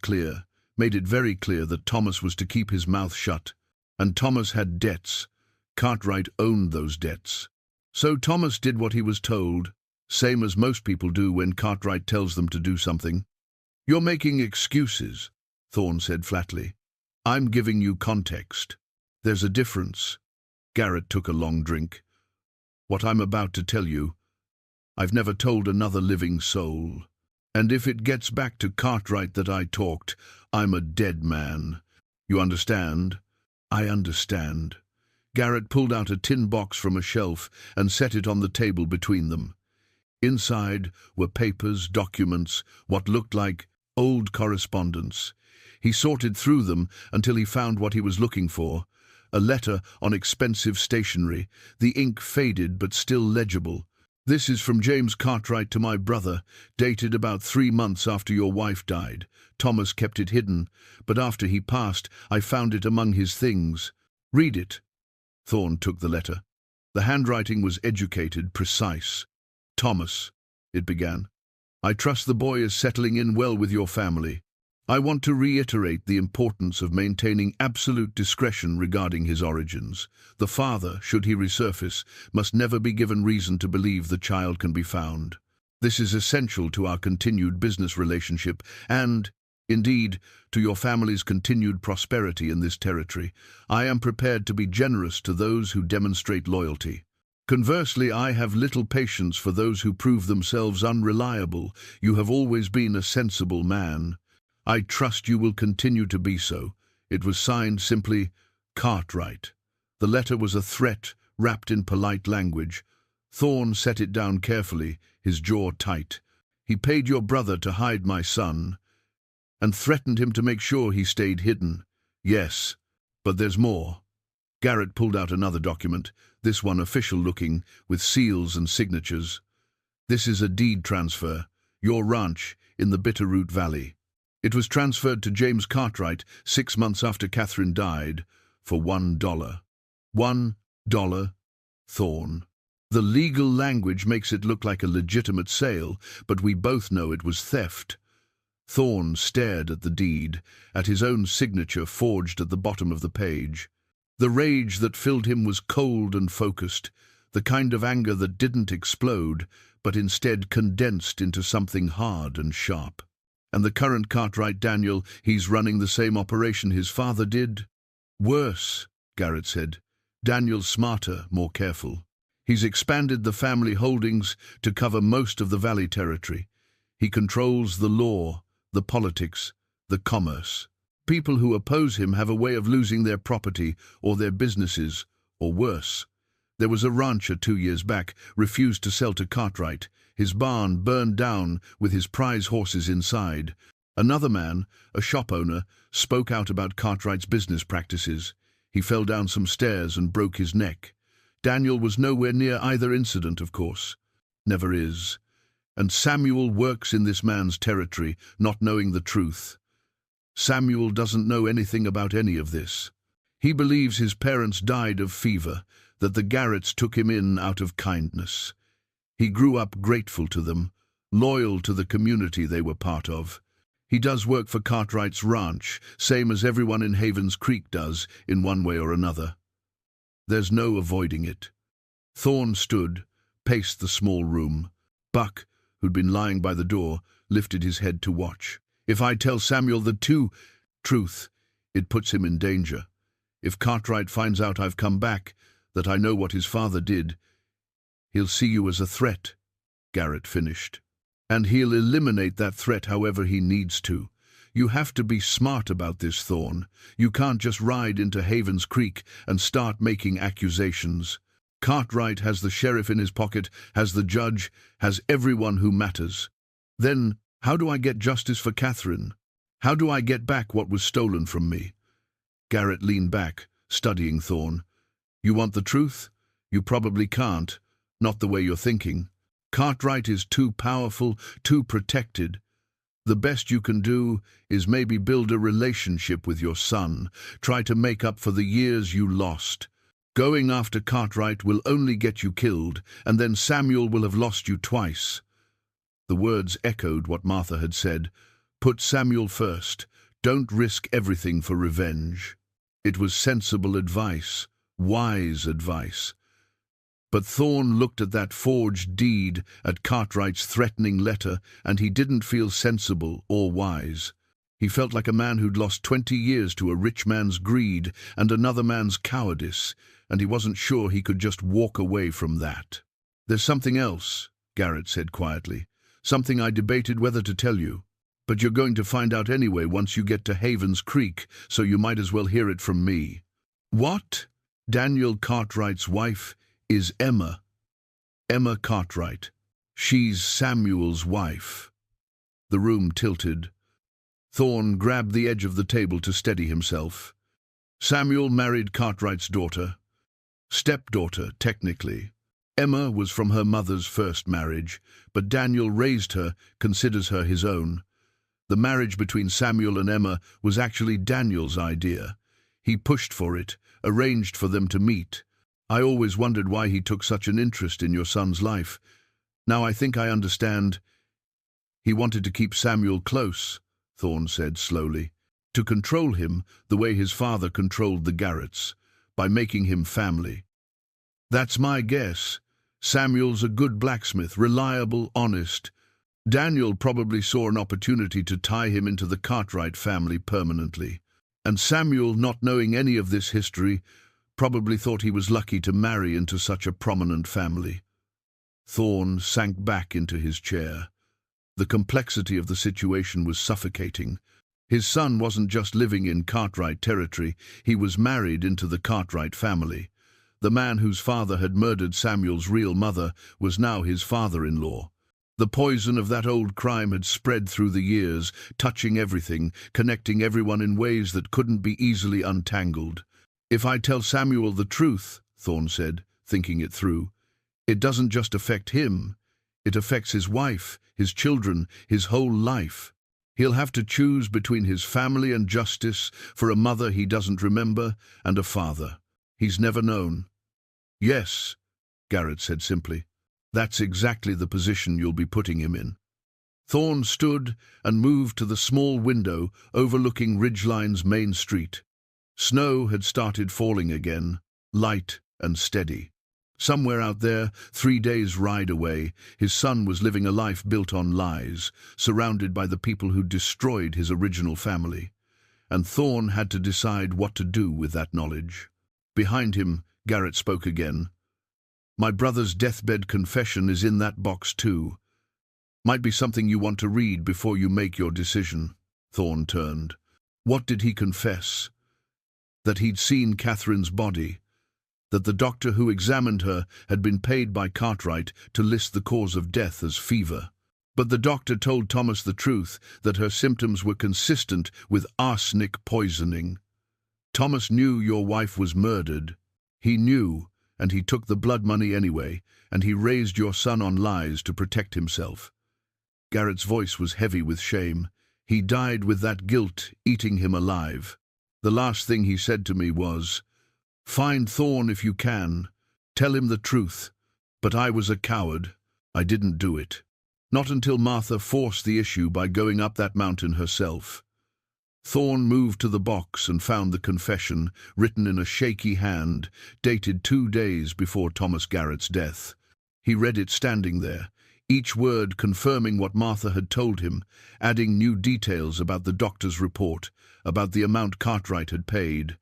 very clear that Thomas was to keep his mouth shut. And Thomas had debts. Cartwright owned those debts. So Thomas did what he was told, same as most people do when Cartwright tells them to do something. You're making excuses, Thorn said flatly. I'm giving you context. There's a difference. Garrett took a long drink. What I'm about to tell you, I've never told another living soul. And if it gets back to Cartwright that I talked, I'm a dead man. You understand? I understand. Garrett pulled out a tin box from a shelf and set it on the table between them. Inside were papers, documents, what looked like old correspondence. He sorted through them until he found what he was looking for, a letter on expensive stationery, the ink faded but still legible. "This is from James Cartwright to my brother, dated about 3 months after your wife died. Thomas kept it hidden, but after he passed, I found it among his things. Read it." Thorne took the letter. The handwriting was educated, precise. "Thomas," it began, "I trust the boy is settling in well with your family. I want to reiterate the importance of maintaining absolute discretion regarding his origins. The father, should he resurface, must never be given reason to believe the child can be found. This is essential to our continued business relationship and, indeed, to your family's continued prosperity in this territory. I am prepared to be generous to those who demonstrate loyalty. Conversely, I have little patience for those who prove themselves unreliable. You have always been a sensible man. I trust you will continue to be so." It was signed simply, Cartwright. The letter was a threat wrapped in polite language. Thorne set it down carefully, his jaw tight. "He paid your brother to hide my son, and threatened him to make sure he stayed hidden. Yes, but there's more." Garrett pulled out another document, this one official-looking, with seals and signatures. "This is a deed transfer, your ranch in the Bitterroot Valley. It was transferred to James Cartwright 6 months after Catherine died for $1. $1, Thorne. The legal language makes it look like a legitimate sale, but we both know it was theft." Thorne stared at the deed, at his own signature forged at the bottom of the page. The rage that filled him was cold and focused, the kind of anger that didn't explode, but instead condensed into something hard and sharp. "And the current Cartwright, Daniel, he's running the same operation his father did?" "Worse," Garrett said. "Daniel's smarter, more careful. He's expanded the family holdings to cover most of the Valley territory. He controls the law, the politics, the commerce. People who oppose him have a way of losing their property or their businesses, or worse. There was a rancher 2 years back, refused to sell to Cartwright. His barn burned down with his prize horses inside. Another man, a shop owner, spoke out about Cartwright's business practices. He fell down some stairs and broke his neck. Daniel was nowhere near either incident, of course. Never is. And Samuel works in this man's territory, not knowing the truth. Samuel doesn't know anything about any of this. He believes his parents died of fever, that the Garretts took him in out of kindness. He grew up grateful to them, loyal to the community they were part of. He does work for Cartwright's ranch, same as everyone in Havens Creek does, in one way or another. There's no avoiding it." Thorne stood, paced the small room. Buck, who'd been lying by the door, lifted his head to watch. "If I tell Samuel the truth, it puts him in danger. If Cartwright finds out I've come back, that I know what his father did, he'll see you as a threat," Garrett finished. "And he'll eliminate that threat however he needs to. You have to be smart about this, Thorne. You can't just ride into Havens Creek and start making accusations. Cartwright has the sheriff in his pocket, has the judge, has everyone who matters. Then, how do I get justice for Catherine? How do I get back what was stolen from me?" Garrett leaned back, studying Thorne. "You want the truth? You probably can't. Not the way you're thinking. Cartwright is too powerful, too protected. The best you can do is maybe build a relationship with your son, try to make up for the years you lost. Going after Cartwright will only get you killed, and then Samuel will have lost you twice." The words echoed what Martha had said. Put Samuel first. Don't risk everything for revenge. It was sensible advice, wise advice. But Thorne looked at that forged deed, at Cartwright's threatening letter, and he didn't feel sensible or wise. He felt like a man who'd lost 20 years to a rich man's greed and another man's cowardice, and he wasn't sure he could just walk away from that. "There's something else," Garrett said quietly. "Something I debated whether to tell you. But you're going to find out anyway once you get to Havens Creek, so you might as well hear it from me." "What?" "Daniel Cartwright's wife is Emma. Emma Cartwright. She's Samuel's wife." The room tilted. Thorne grabbed the edge of the table to steady himself. Samuel married Cartwright's daughter. Stepdaughter, technically. Emma was from her mother's first marriage, but Daniel raised her, considers her his own. The marriage between Samuel and Emma was actually Daniel's idea. He pushed for it, arranged for them to meet. I always wondered why he took such an interest in your son's life. Now I think I understand. He wanted to keep Samuel close, Thorne said slowly, to control him the way his father controlled the Garretts, by making him family. That's my guess. Samuel's a good blacksmith, reliable, honest. Daniel probably saw an opportunity to tie him into the Cartwright family permanently. And Samuel, not knowing any of this history, probably thought he was lucky to marry into such a prominent family. Thorne sank back into his chair. The complexity of the situation was suffocating. His son wasn't just living in Cartwright territory, he was married into the Cartwright family. The man whose father had murdered Samuel's real mother was now his father-in-law. The poison of that old crime had spread through the years, touching everything, connecting everyone in ways that couldn't be easily untangled. If I tell Samuel the truth, Thorne said, thinking it through, it doesn't just affect him. It affects his wife, his children, his whole life. He'll have to choose between his family and justice for a mother he doesn't remember and a father he's never known. Yes, Garrett said simply. That's exactly the position you'll be putting him in. Thorne stood and moved to the small window overlooking Ridgeline's main street. Snow had started falling again, light and steady. Somewhere out there, 3 days' ride away, his son was living a life built on lies, surrounded by the people who destroyed his original family. And Thorne had to decide what to do with that knowledge. Behind him, Garrett spoke again. My brother's deathbed confession is in that box too. Might be something you want to read before you make your decision. Thorne turned. What did he confess? That he'd seen Catherine's body. That the doctor who examined her had been paid by Cartwright to list the cause of death as fever. But the doctor told Thomas the truth, that her symptoms were consistent with arsenic poisoning. Thomas knew your wife was murdered. He knew, and he took the blood money anyway, and he raised your son on lies to protect himself. Garrett's voice was heavy with shame. He died with that guilt eating him alive. The last thing he said to me was, "Find Thorne if you can. Tell him the truth. But I was a coward. I didn't do it." Not until Martha forced the issue by going up that mountain herself. Thorne moved to the box and found the confession, written in a shaky hand, dated 2 days before Thomas Garrett's death. He read it standing there, each word confirming what Martha had told him, adding new details about the doctor's report, about the amount Cartwright had paid,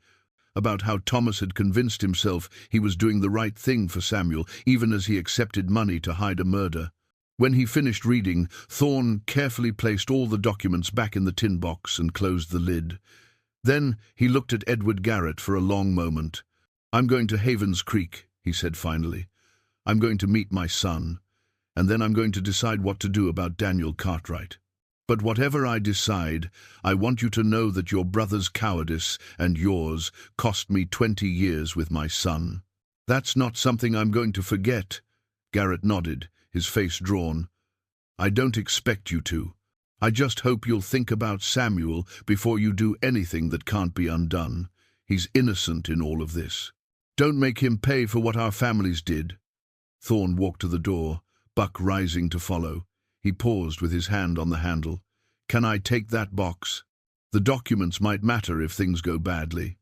about how Thomas had convinced himself he was doing the right thing for Samuel, even as he accepted money to hide a murder. When he finished reading, Thorne carefully placed all the documents back in the tin box and closed the lid. Then he looked at Edward Garrett for a long moment. "I'm going to Havens Creek," he said finally. "I'm going to meet my son, and then I'm going to decide what to do about Daniel Cartwright. But whatever I decide, I want you to know that your brother's cowardice and yours cost me 20 years with my son. That's not something I'm going to forget." Garrett nodded, his face drawn. "I don't expect you to. I just hope you'll think about Samuel before you do anything that can't be undone. He's innocent in all of this. Don't make him pay for what our families did." Thorne walked to the door, Buck rising to follow. He paused with his hand on the handle. "Can I take that box? The documents might matter if things go badly."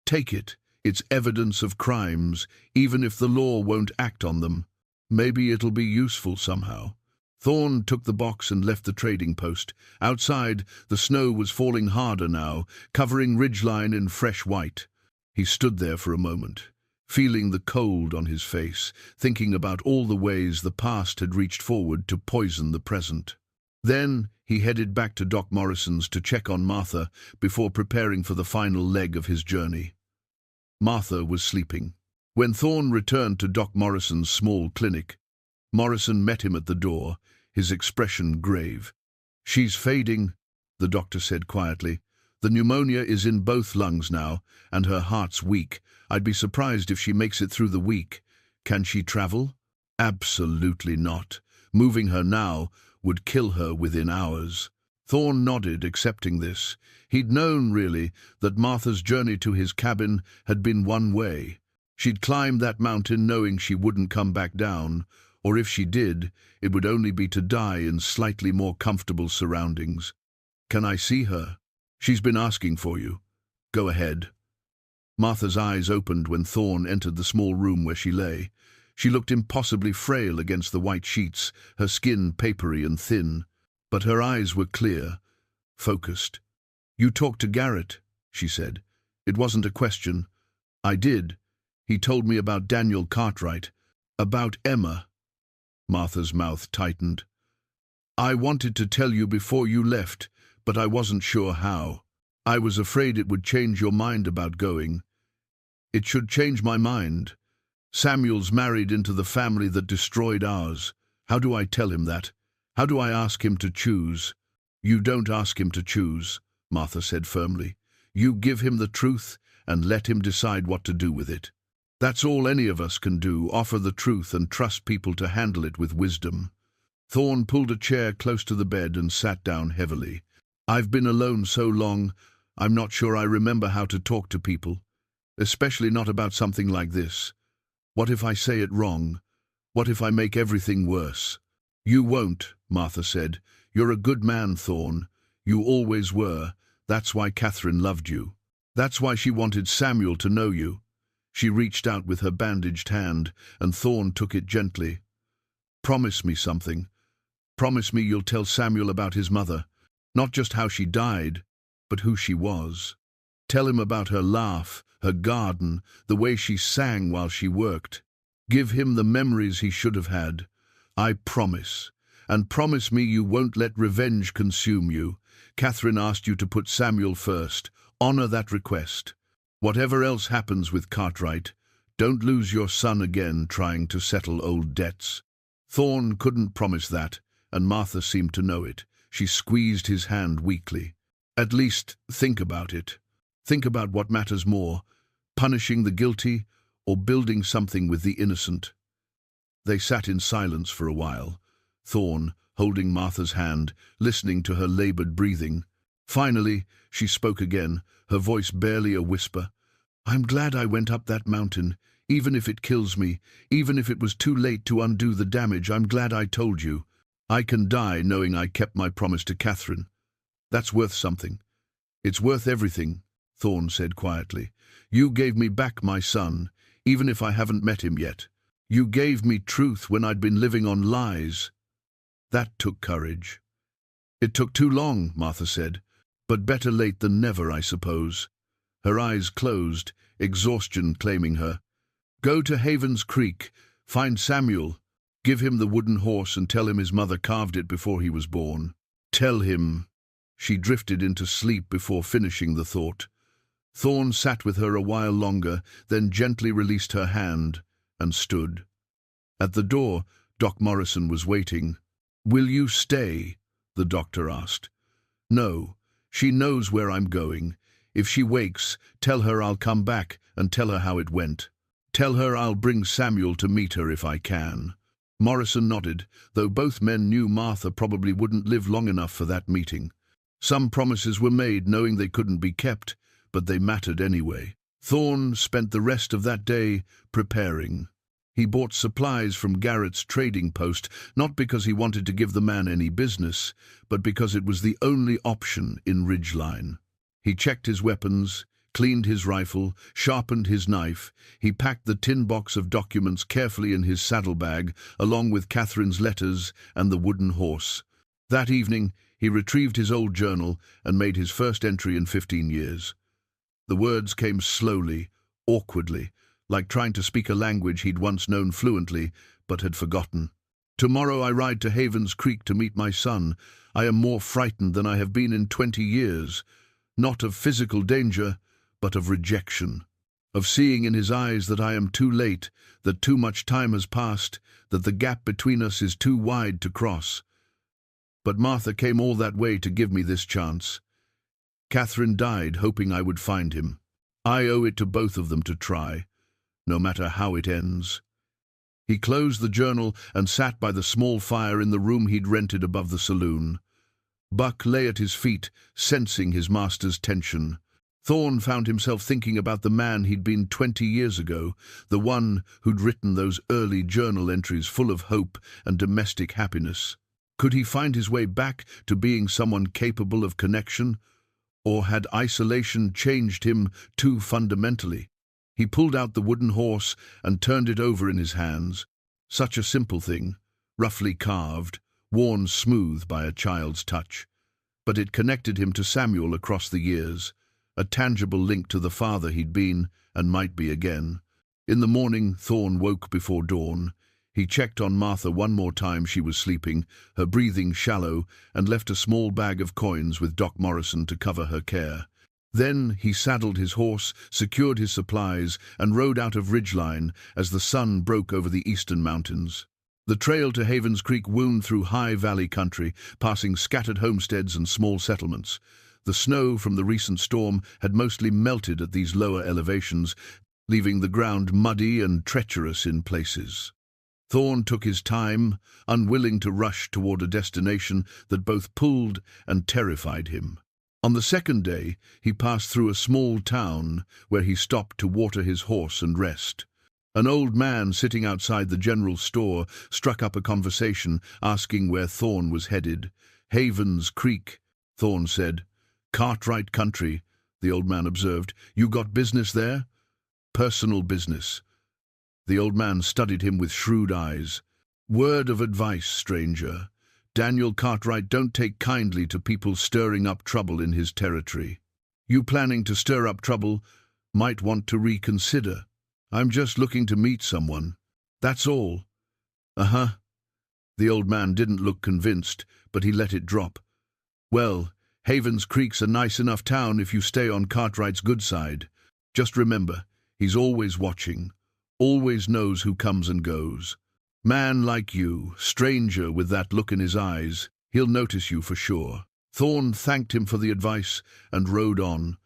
"Take it. It's evidence of crimes, even if the law won't act on them. Maybe it'll be useful somehow." Thorne took the box and left the trading post. Outside, the snow was falling harder now, covering Ridgeline in fresh white. He stood there for a moment, feeling the cold on his face, thinking about all the ways the past had reached forward to poison the present. Then he headed back to Doc Morrison's to check on Martha before preparing for the final leg of his journey. Martha was sleeping. When Thorne returned to Doc Morrison's small clinic, Morrison met him at the door, his expression grave. "She's fading," the doctor said quietly. "The pneumonia is in both lungs now, and her heart's weak. I'd be surprised if she makes it through the week. Can she travel?" "Absolutely not. Moving her now would kill her within hours." Thorne nodded, accepting this. He'd known, really, that Martha's journey to his cabin had been one way. She'd climbed that mountain knowing she wouldn't come back down, or if she did, it would only be to die in slightly more comfortable surroundings. "Can I see her? She's been asking for you." "Go ahead." Martha's eyes opened when Thorne entered the small room where she lay. She looked impossibly frail against the white sheets, her skin papery and thin. But her eyes were clear, focused. "You talked to Garrett," she said. "It wasn't a question." "I did. He told me about Daniel Cartwright, about Emma." Martha's mouth tightened. "I wanted to tell you before you left, but I wasn't sure how. I was afraid it would change your mind about going." "It should change my mind. Samuel's married into the family that destroyed ours. How do I tell him that? How do I ask him to choose?" "You don't ask him to choose," Martha said firmly. "You give him the truth and let him decide what to do with it. That's all any of us can do, offer the truth and trust people to handle it with wisdom." Thorne pulled a chair close to the bed and sat down heavily. "I've been alone so long, I'm not sure I remember how to talk to people, especially not about something like this. What if I say it wrong? What if I make everything worse?" "You won't," Martha said. "You're a good man, Thorne. You always were. That's why Catherine loved you. That's why she wanted Samuel to know you." She reached out with her bandaged hand, and Thorne took it gently. "Promise me something. Promise me you'll tell Samuel about his mother. Not just how she died, but who she was. Tell him about her laugh, her garden, the way she sang while she worked. Give him the memories he should have had. I promise. And promise me you won't let revenge consume you. Catherine asked you to put Samuel first. Honor that request. Whatever else happens with Cartwright, don't lose your son again trying to settle old debts." Thorne couldn't promise that, and Martha seemed to know it. She squeezed his hand weakly. "At least think about it. Think about what matters more, punishing the guilty or building something with the innocent." They sat in silence for a while, Thorne holding Martha's hand, listening to her labored breathing. Finally, she spoke again, her voice barely a whisper. "I'm glad I went up that mountain, even if it kills me, even if it was too late to undo the damage. I'm glad I told you. I can die knowing I kept my promise to Catherine. That's worth something." "It's worth everything," Thorne said quietly. "You gave me back my son, even if I haven't met him yet. You gave me truth when I'd been living on lies." That took courage. "It took too long," Martha said, "but better late than never, I suppose." Her eyes closed, exhaustion claiming her. "Go to Havens Creek, find Samuel, give him the wooden horse and tell him his mother carved it before he was born. Tell him." She drifted into sleep before finishing the thought. Thorne sat with her a while longer, then gently released her hand and stood. At the door, Doc Morrison was waiting. "Will you stay?" the doctor asked. "No. She knows where I'm going. If she wakes, tell her I'll come back and tell her how it went. Tell her I'll bring Samuel to meet her if I can." Morrison nodded, though both men knew Martha probably wouldn't live long enough for that meeting. Some promises were made knowing they couldn't be kept, but they mattered anyway. Thorne spent the rest of that day preparing. He bought supplies from Garrett's trading post, not because he wanted to give the man any business, but because it was the only option in Ridgeline. He checked his weapons, cleaned his rifle, sharpened his knife. He packed the tin box of documents carefully in his saddlebag, along with Catherine's letters and the wooden horse. That evening, he retrieved his old journal and made his first entry in 15 years. The words came slowly, awkwardly, like trying to speak a language he'd once known fluently, but had forgotten. "Tomorrow I ride to Havens Creek to meet my son. I am more frightened than I have been in 20 years. Not of physical danger, but of rejection. Of seeing in his eyes that I am too late, that too much time has passed, that the gap between us is too wide to cross. But Martha came all that way to give me this chance. Catherine died hoping I would find him. I owe it to both of them to try, no matter how it ends." He closed the journal and sat by the small fire in the room he'd rented above the saloon. Buck lay at his feet, sensing his master's tension. Thorne found himself thinking about the man he'd been 20 years ago, the one who'd written those early journal entries full of hope and domestic happiness. Could he find his way back to being someone capable of connection? Or had isolation changed him too fundamentally? He pulled out the wooden horse and turned it over in his hands. Such a simple thing, roughly carved, worn smooth by a child's touch. But it connected him to Samuel across the years, a tangible link to the father he'd been and might be again. In the morning, Thorne woke before dawn. He checked on Martha one more time. She was sleeping, her breathing shallow, and left a small bag of coins with Doc Morrison to cover her care. Then he saddled his horse, secured his supplies, and rode out of Ridgeline as the sun broke over the eastern mountains. The trail to Havens Creek wound through high valley country, passing scattered homesteads and small settlements. The snow from the recent storm had mostly melted at these lower elevations, leaving the ground muddy and treacherous in places. Thorne took his time, unwilling to rush toward a destination that both pulled and terrified him. On the second day, he passed through a small town where he stopped to water his horse and rest. An old man sitting outside the general store struck up a conversation, asking where Thorne was headed. "Havens Creek," Thorne said. "Cartwright country," the old man observed. "You got business there?" "Personal business." The old man studied him with shrewd eyes. "Word of advice, stranger. Daniel Cartwright don't take kindly to people stirring up trouble in his territory. You planning to stir up trouble might want to reconsider. I'm just looking to meet someone. That's all." "Uh-huh." The old man didn't look convinced, but he let it drop. "Well, Havens Creek's a nice enough town if you stay on Cartwright's good side. Just remember, he's always watching, always knows who comes and goes. Man like you, stranger with that look in his eyes, he'll notice you for sure." Thorne thanked him for the advice and rode on,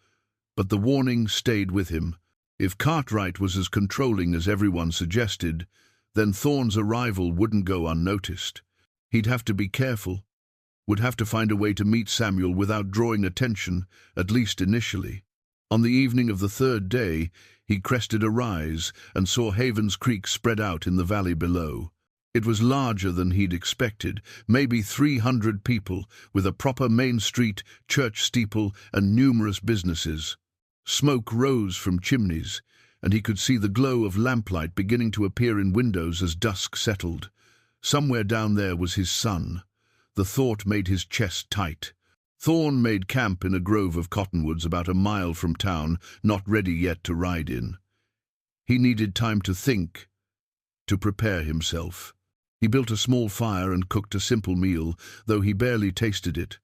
but the warning stayed with him. If Cartwright was as controlling as everyone suggested, then Thorne's arrival wouldn't go unnoticed. He'd have to be careful, would have to find a way to meet Samuel without drawing attention, at least initially. On the evening of the third day, he crested a rise and saw Havens Creek spread out in the valley below. It was larger than he'd expected, maybe 300 people, with a proper main street, church steeple, and numerous businesses. Smoke rose from chimneys, and he could see the glow of lamplight beginning to appear in windows as dusk settled. Somewhere down there was his son. The thought made his chest tight. Thorne made camp in a grove of cottonwoods about a mile from town, not ready yet to ride in. He needed time to think, to prepare himself. He built a small fire and cooked a simple meal, though he barely tasted it.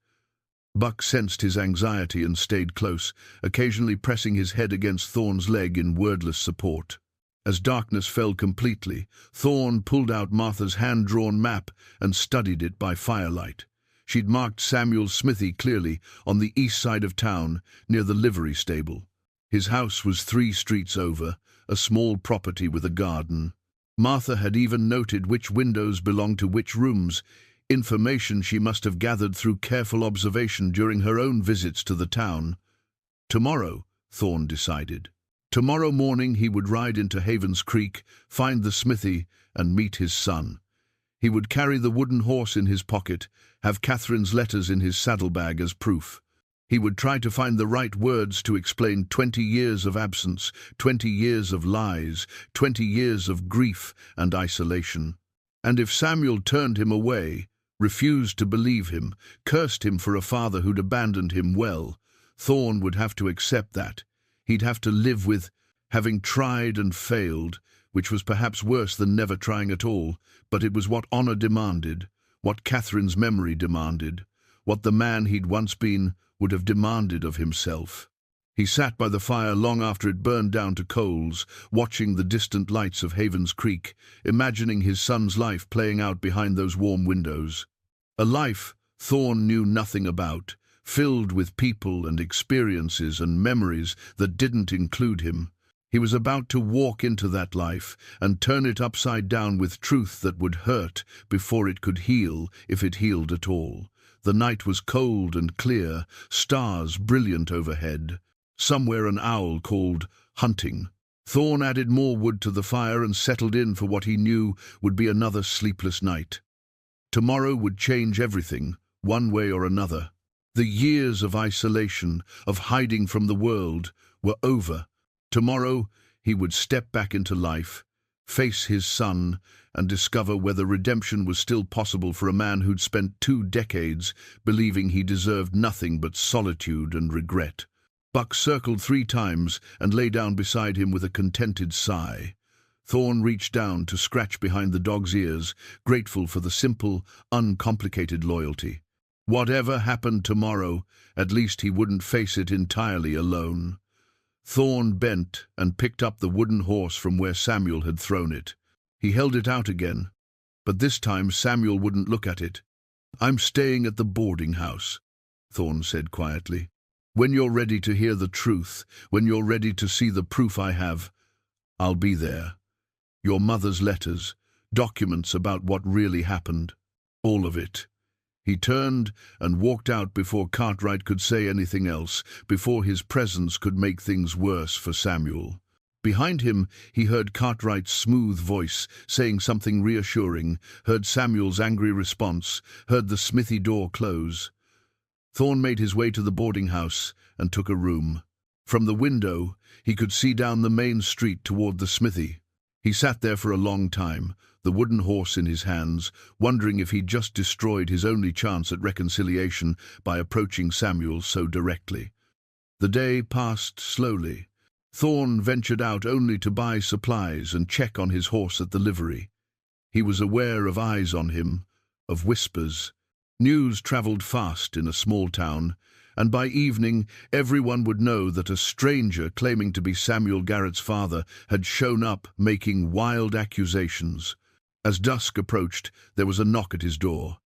Buck sensed his anxiety and stayed close, occasionally pressing his head against Thorne's leg in wordless support. As darkness fell completely, Thorne pulled out Martha's hand-drawn map and studied it by firelight. She'd marked Samuel's smithy clearly on the east side of town, near the livery stable. His house was 3 streets over, a small property with a garden. Martha had even noted which windows belonged to which rooms, information she must have gathered through careful observation during her own visits to the town. Tomorrow, Thorne decided. Tomorrow morning he would ride into Havens Creek, find the smithy, and meet his son. He would carry the wooden horse in his pocket, have Catherine's letters in his saddlebag as proof. He would try to find the right words to explain 20 years of absence, 20 years of lies, 20 years of grief and isolation. And if Samuel turned him away, refused to believe him, cursed him for a father who'd abandoned him, well, Thorne would have to accept that. He'd have to live with having tried and failed, which was perhaps worse than never trying at all, but it was what honor demanded, what Catherine's memory demanded, what the man he'd once been would have demanded of himself. He sat by the fire long after it burned down to coals, watching the distant lights of Havens Creek, imagining his son's life playing out behind those warm windows. A life, Thorn knew nothing about, filled with people and experiences and memories that didn't include him. He was about to walk into that life and turn it upside down with truth that would hurt before it could heal, if it healed at all. The night was cold and clear, stars brilliant overhead. Somewhere an owl called hunting. Thorn added more wood to the fire and settled in for what he knew would be another sleepless night. Tomorrow would change everything, one way or another. The years of isolation, of hiding from the world, were over. Tomorrow he would step back into life, face his son, and discover whether redemption was still possible for a man who'd spent 2 decades believing he deserved nothing but solitude and regret. Buck circled 3 times and lay down beside him with a contented sigh. Thorn reached down to scratch behind the dog's ears, grateful for the simple, uncomplicated loyalty. Whatever happened tomorrow, at least he wouldn't face it entirely alone. Thorn bent and picked up the wooden horse from where Samuel had thrown it. He held it out again, but this time Samuel wouldn't look at it. "I'm staying at the boarding house," Thorn said quietly. "When you're ready to hear the truth, when you're ready to see the proof I have, I'll be there. Your mother's letters, documents about what really happened, all of it." He turned and walked out before Cartwright could say anything else, before his presence could make things worse for Samuel. Behind him, he heard Cartwright's smooth voice saying something reassuring, heard Samuel's angry response, heard the smithy door close. Thorn made his way to the boarding house and took a room. From the window, he could see down the main street toward the smithy. He sat there for a long time, the wooden horse in his hands, wondering if he'd just destroyed his only chance at reconciliation by approaching Samuel so directly. The day passed slowly. Thorn ventured out only to buy supplies and check on his horse at the livery. He was aware of eyes on him, of whispers. News traveled fast in a small town, and by evening everyone would know that a stranger claiming to be Samuel Garrett's father had shown up making wild accusations. As dusk approached, there was a knock at his door.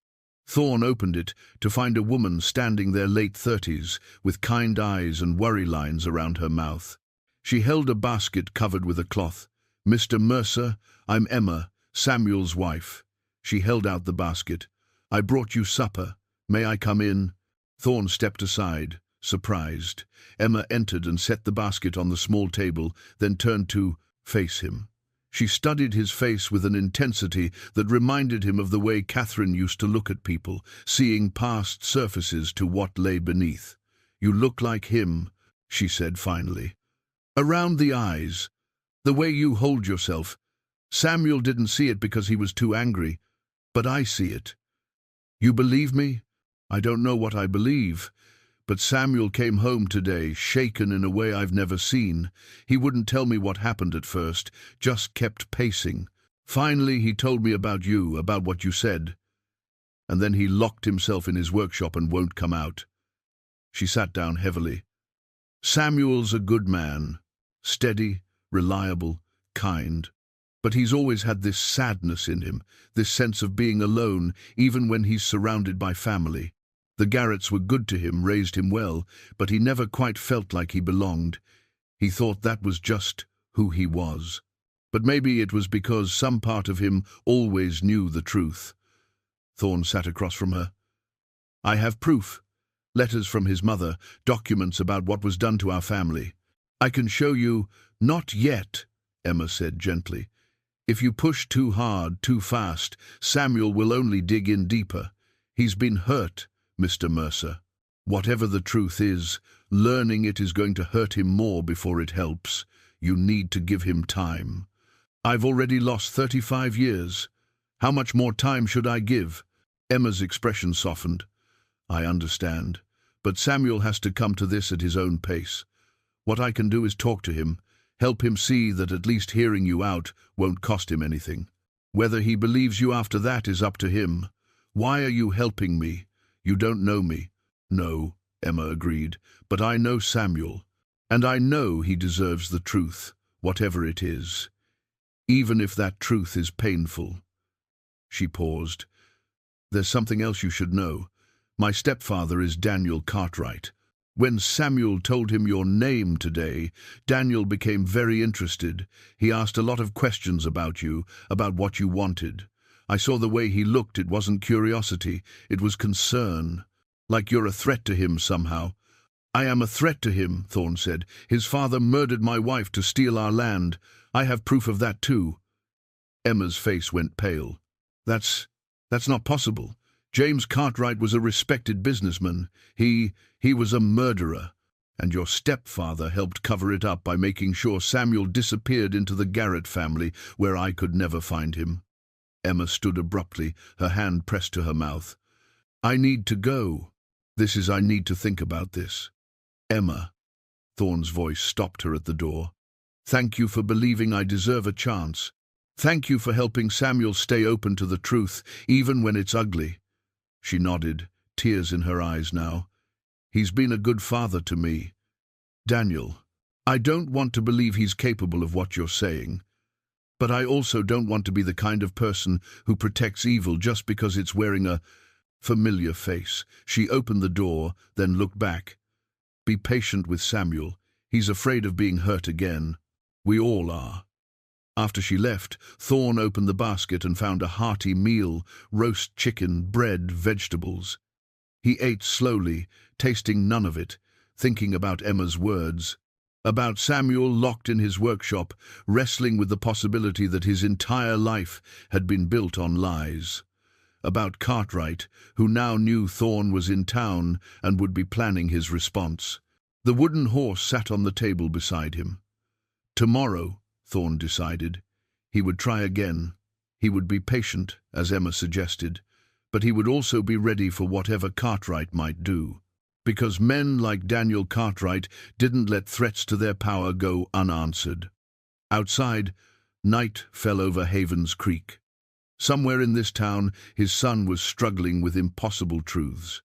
Thorn opened it to find a woman standing there, late 30s, with kind eyes and worry lines around her mouth. She held a basket covered with a cloth. "Mr. Mercer, I'm Emma, Samuel's wife." She held out the basket. "I brought you supper. May I come in?" Thorn stepped aside, surprised. Emma entered and set the basket on the small table, then turned to face him. She studied his face with an intensity that reminded him of the way Catherine used to look at people, seeing past surfaces to what lay beneath. "You look like him," she said finally. "Around the eyes, the way you hold yourself. Samuel didn't see it because he was too angry, but I see it. You believe me? I don't know what I believe, but Samuel came home today, shaken in a way I've never seen. He wouldn't tell me what happened at first, just kept pacing. Finally, he told me about you, about what you said. And then he locked himself in his workshop and won't come out." She sat down heavily. "Samuel's a good man, steady, reliable, kind. But he's always had this sadness in him, this sense of being alone, even when he's surrounded by family. The Garretts were good to him, raised him well, but he never quite felt like he belonged. He thought that was just who he was. But maybe it was because some part of him always knew the truth." Thorn sat across from her. "I have proof. Letters from his mother, documents about what was done to our family. I can show you." "Not yet," Emma said gently. "If you push too hard, too fast, Samuel will only dig in deeper. He's been hurt, Mr. Mercer. Whatever the truth is, learning it is going to hurt him more before it helps. You need to give him time." "I've already lost 35 years. How much more time should I give?" Emma's expression softened. "I understand, but Samuel has to come to this at his own pace. What I can do is talk to him, help him see that at least hearing you out won't cost him anything. Whether he believes you after that is up to him. Why are you helping me? You don't know me." "No," Emma agreed, "but I know Samuel, and I know he deserves the truth, whatever it is, even if that truth is painful." She paused. "There's something else you should know. My stepfather is Daniel Cartwright. When Samuel told him your name today, Daniel became very interested. He asked a lot of questions about you, about what you wanted. I saw the way he looked. It wasn't curiosity, it was concern. Like you're a threat to him somehow. I am a threat to him, Thorne said. His father murdered my wife to steal our land. I have proof of that too. Emma's face went pale. That's not possible. James Cartwright was a respected businessman. He was a murderer. And your stepfather helped cover it up by making sure Samuel disappeared into the Garrett family, where I could never find him. Emma stood abruptly, her hand pressed to her mouth. I need to go. I need to think about this. Emma, Thorne's voice stopped her at the door. Thank you for believing I deserve a chance. Thank you for helping Samuel stay open to the truth, even when it's ugly. She nodded, tears in her eyes now. He's been a good father to me. Daniel, I don't want to believe he's capable of what you're saying. But I also don't want to be the kind of person who protects evil just because it's wearing a familiar face. She opened the door, then looked back. Be patient with Samuel. He's afraid of being hurt again. We all are. After she left, Thorne opened the basket and found a hearty meal, roast chicken, bread, vegetables. He ate slowly, tasting none of it, thinking about Emma's words. About Samuel locked in his workshop, wrestling with the possibility that his entire life had been built on lies. About Cartwright, who now knew Thorne was in town and would be planning his response. The wooden horse sat on the table beside him. Tomorrow, Thorne decided, he would try again. He would be patient, as Emma suggested, but he would also be ready for whatever Cartwright might do. Because men like Daniel Cartwright didn't let threats to their power go unanswered. Outside, night fell over Havens Creek. Somewhere in this town, his son was struggling with impossible truths.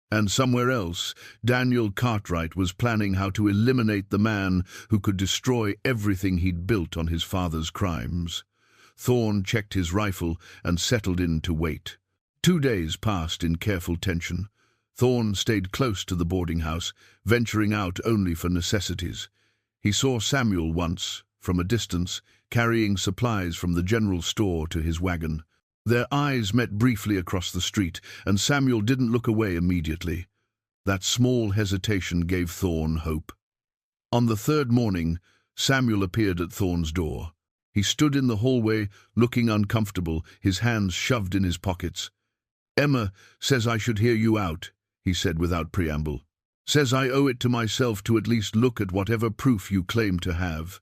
And somewhere else, Daniel Cartwright was planning how to eliminate the man who could destroy everything he'd built on his father's crimes. Thorne checked his rifle and settled in to wait. 2 days passed in careful tension. Thorne stayed close to the boarding house, venturing out only for necessities. He saw Samuel once, from a distance, carrying supplies from the general store to his wagon. Their eyes met briefly across the street, and Samuel didn't look away immediately. That small hesitation gave Thorne hope. On the third morning, Samuel appeared at Thorne's door. He stood in the hallway, looking uncomfortable, his hands shoved in his pockets. Emma says I should hear you out, he said without preamble. Says I owe it to myself to at least look at whatever proof you claim to have.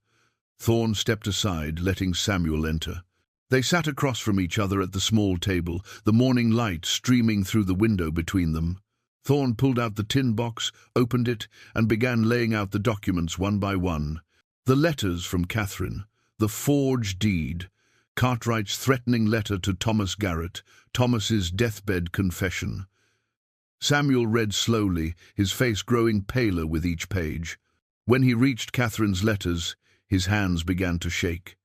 Thorne stepped aside, letting Samuel enter. They sat across from each other at the small table, the morning light streaming through the window between them. Thorne pulled out the tin box, opened it, and began laying out the documents one by one. The letters from Catherine, the forged deed, Cartwright's threatening letter to Thomas Garrett, Thomas's deathbed confession. Samuel read slowly, his face growing paler with each page. When he reached Catherine's letters, his hands began to shake.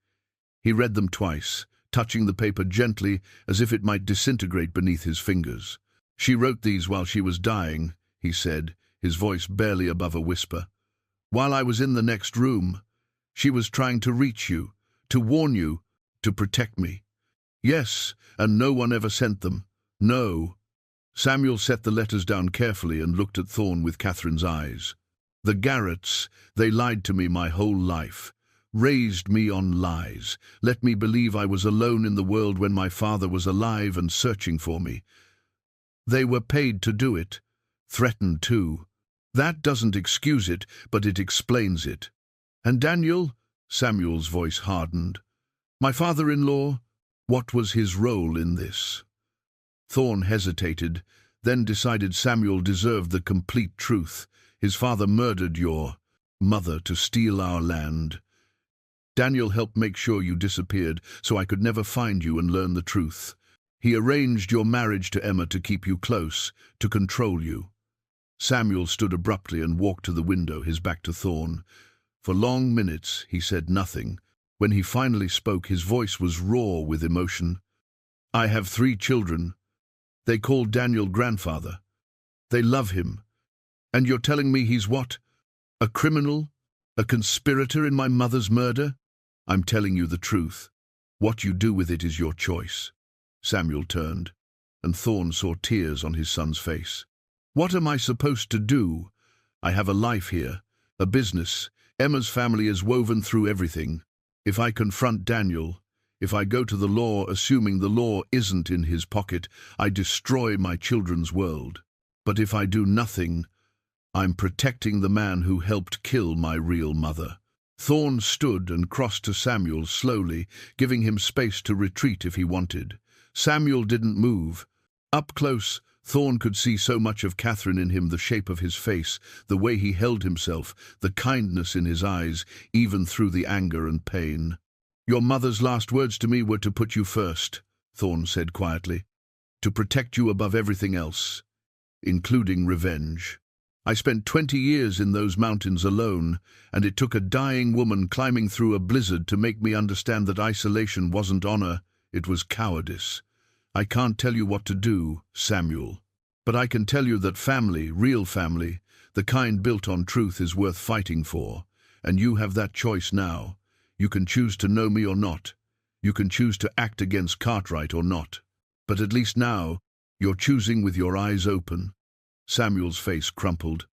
He read them twice, touching the paper gently as if it might disintegrate beneath his fingers. She wrote these while she was dying, he said, his voice barely above a whisper. While I was in the next room, she was trying to reach you, to warn you, to protect me. Yes, and no one ever sent them. No. Samuel set the letters down carefully and looked at Thorne with Catherine's eyes. The Garretts, they lied to me my whole life. Raised me on lies, let me believe I was alone in the world when my father was alive and searching for me. They were paid to do it, threatened too. That doesn't excuse it, but it explains it. And Daniel? Samuel's voice hardened. My father-in-law? What was his role in this? Thorne hesitated, then decided Samuel deserved the complete truth. His father murdered your mother to steal our land. Daniel helped make sure you disappeared so I could never find you and learn the truth. He arranged your marriage to Emma to keep you close, to control you. Samuel stood abruptly and walked to the window, his back to Thorne. For long minutes he said nothing. When he finally spoke, his voice was raw with emotion. I have 3 children. They called Daniel grandfather. They love him. And you're telling me he's what? A criminal? A conspirator in my mother's murder? I'm telling you the truth. What you do with it is your choice." Samuel turned, and Thorn saw tears on his son's face. "What am I supposed to do? I have a life here, a business. Emma's family is woven through everything. If I confront Daniel, if I go to the law assuming the law isn't in his pocket, I destroy my children's world. But if I do nothing, I'm protecting the man who helped kill my real mother." Thorn stood and crossed to Samuel slowly, giving him space to retreat if he wanted. Samuel didn't move. Up close, Thorn could see so much of Catherine in him, the shape of his face, the way he held himself, the kindness in his eyes, even through the anger and pain. "Your mother's last words to me were to put you first," Thorn said quietly, "to protect you above everything else, including revenge. I spent 20 years in those mountains alone, and it took a dying woman climbing through a blizzard to make me understand that isolation wasn't honor, it was cowardice. I can't tell you what to do, Samuel, but I can tell you that family, real family, the kind built on truth, is worth fighting for, and you have that choice now. You can choose to know me or not. You can choose to act against Cartwright or not. But at least now, you're choosing with your eyes open." Samuel's face crumpled.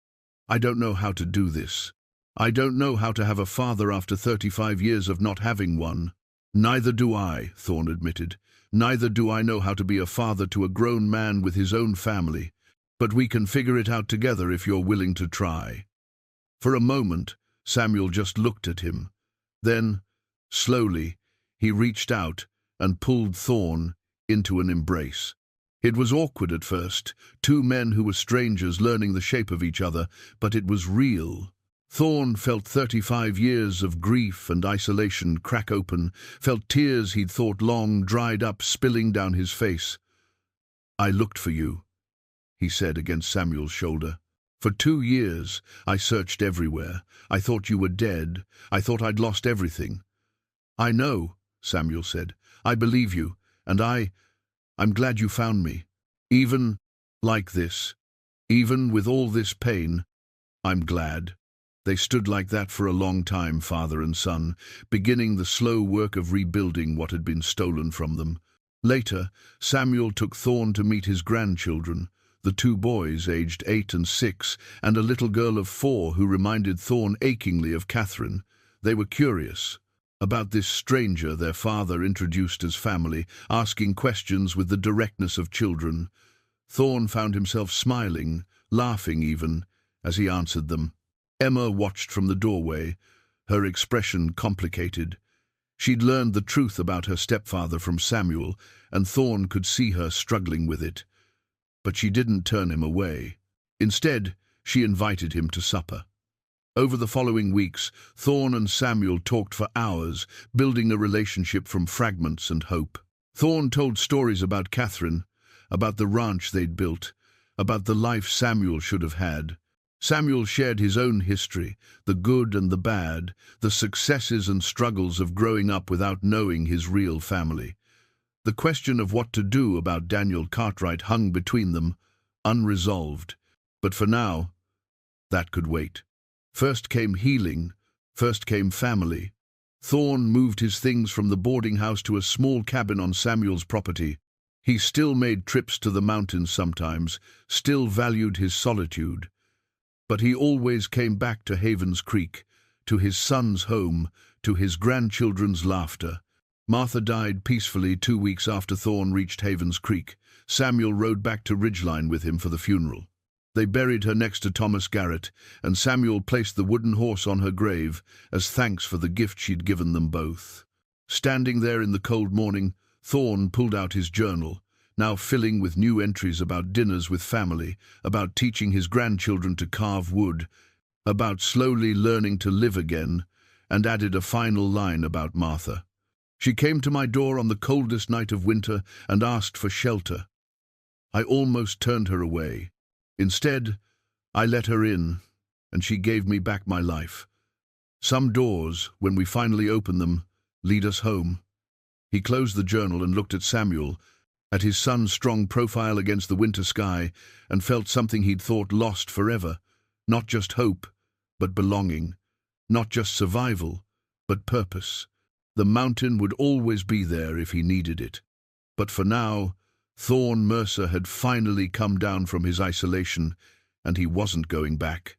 "I don't know how to do this. I don't know how to have a father after 35 years of not having one." "Neither do I," Thorn admitted. "Neither do I know how to be a father to a grown man with his own family. But we can figure it out together if you're willing to try." For a moment, Samuel just looked at him. Then, slowly, he reached out and pulled Thorn into an embrace. It was awkward at first, two men who were strangers learning the shape of each other, but it was real. Thorn felt 35 years of grief and isolation crack open, felt tears he'd thought long dried up spilling down his face. "I looked for you," he said against Samuel's shoulder. "For 2 years, I searched everywhere. I thought you were dead. I thought I'd lost everything." "I know," Samuel said. "I believe you, and I'm glad you found me. Even like this, even with all this pain, I'm glad." They stood like that for a long time, father and son, beginning the slow work of rebuilding what had been stolen from them. Later, Samuel took Thorn to meet his grandchildren, the 2 boys aged 8 and 6, and a little girl of 4 who reminded Thorn achingly of Catherine. They were curious about this stranger their father introduced as family, asking questions with the directness of children. Thorn found himself smiling, laughing even, as he answered them. Emma watched from the doorway, her expression complicated. She'd learned the truth about her stepfather from Samuel, and Thorn could see her struggling with it. But she didn't turn him away. Instead, she invited him to supper. Over the following weeks, Thorn and Samuel talked for hours, building a relationship from fragments and hope. Thorn told stories about Catherine, about the ranch they'd built, about the life Samuel should have had. Samuel shared his own history, the good and the bad, the successes and struggles of growing up without knowing his real family. The question of what to do about Daniel Cartwright hung between them, unresolved. But for now, that could wait. First came healing, first came family. Thorn moved his things from the boarding house to a small cabin on Samuel's property. He still made trips to the mountains sometimes, still valued his solitude. But he always came back to Havens Creek, to his son's home, to his grandchildren's laughter. Martha died peacefully 2 weeks after Thorn reached Havens Creek. Samuel rode back to Ridgeline with him for the funeral. They buried her next to Thomas Garrett, and Samuel placed the wooden horse on her grave as thanks for the gift she'd given them both. Standing there in the cold morning, Thorn pulled out his journal, now filling with new entries about dinners with family, about teaching his grandchildren to carve wood, about slowly learning to live again, and added a final line about Martha. "She came to my door on the coldest night of winter and asked for shelter. I almost turned her away. Instead, I let her in, and she gave me back my life. Some doors, when we finally open them, lead us home." He closed the journal and looked at Samuel, at his son's strong profile against the winter sky, and felt something he'd thought lost forever. Not just hope, but belonging. Not just survival, but purpose. The mountain would always be there if he needed it. But for now, Thorn Mercer had finally come down from his isolation, and he wasn't going back.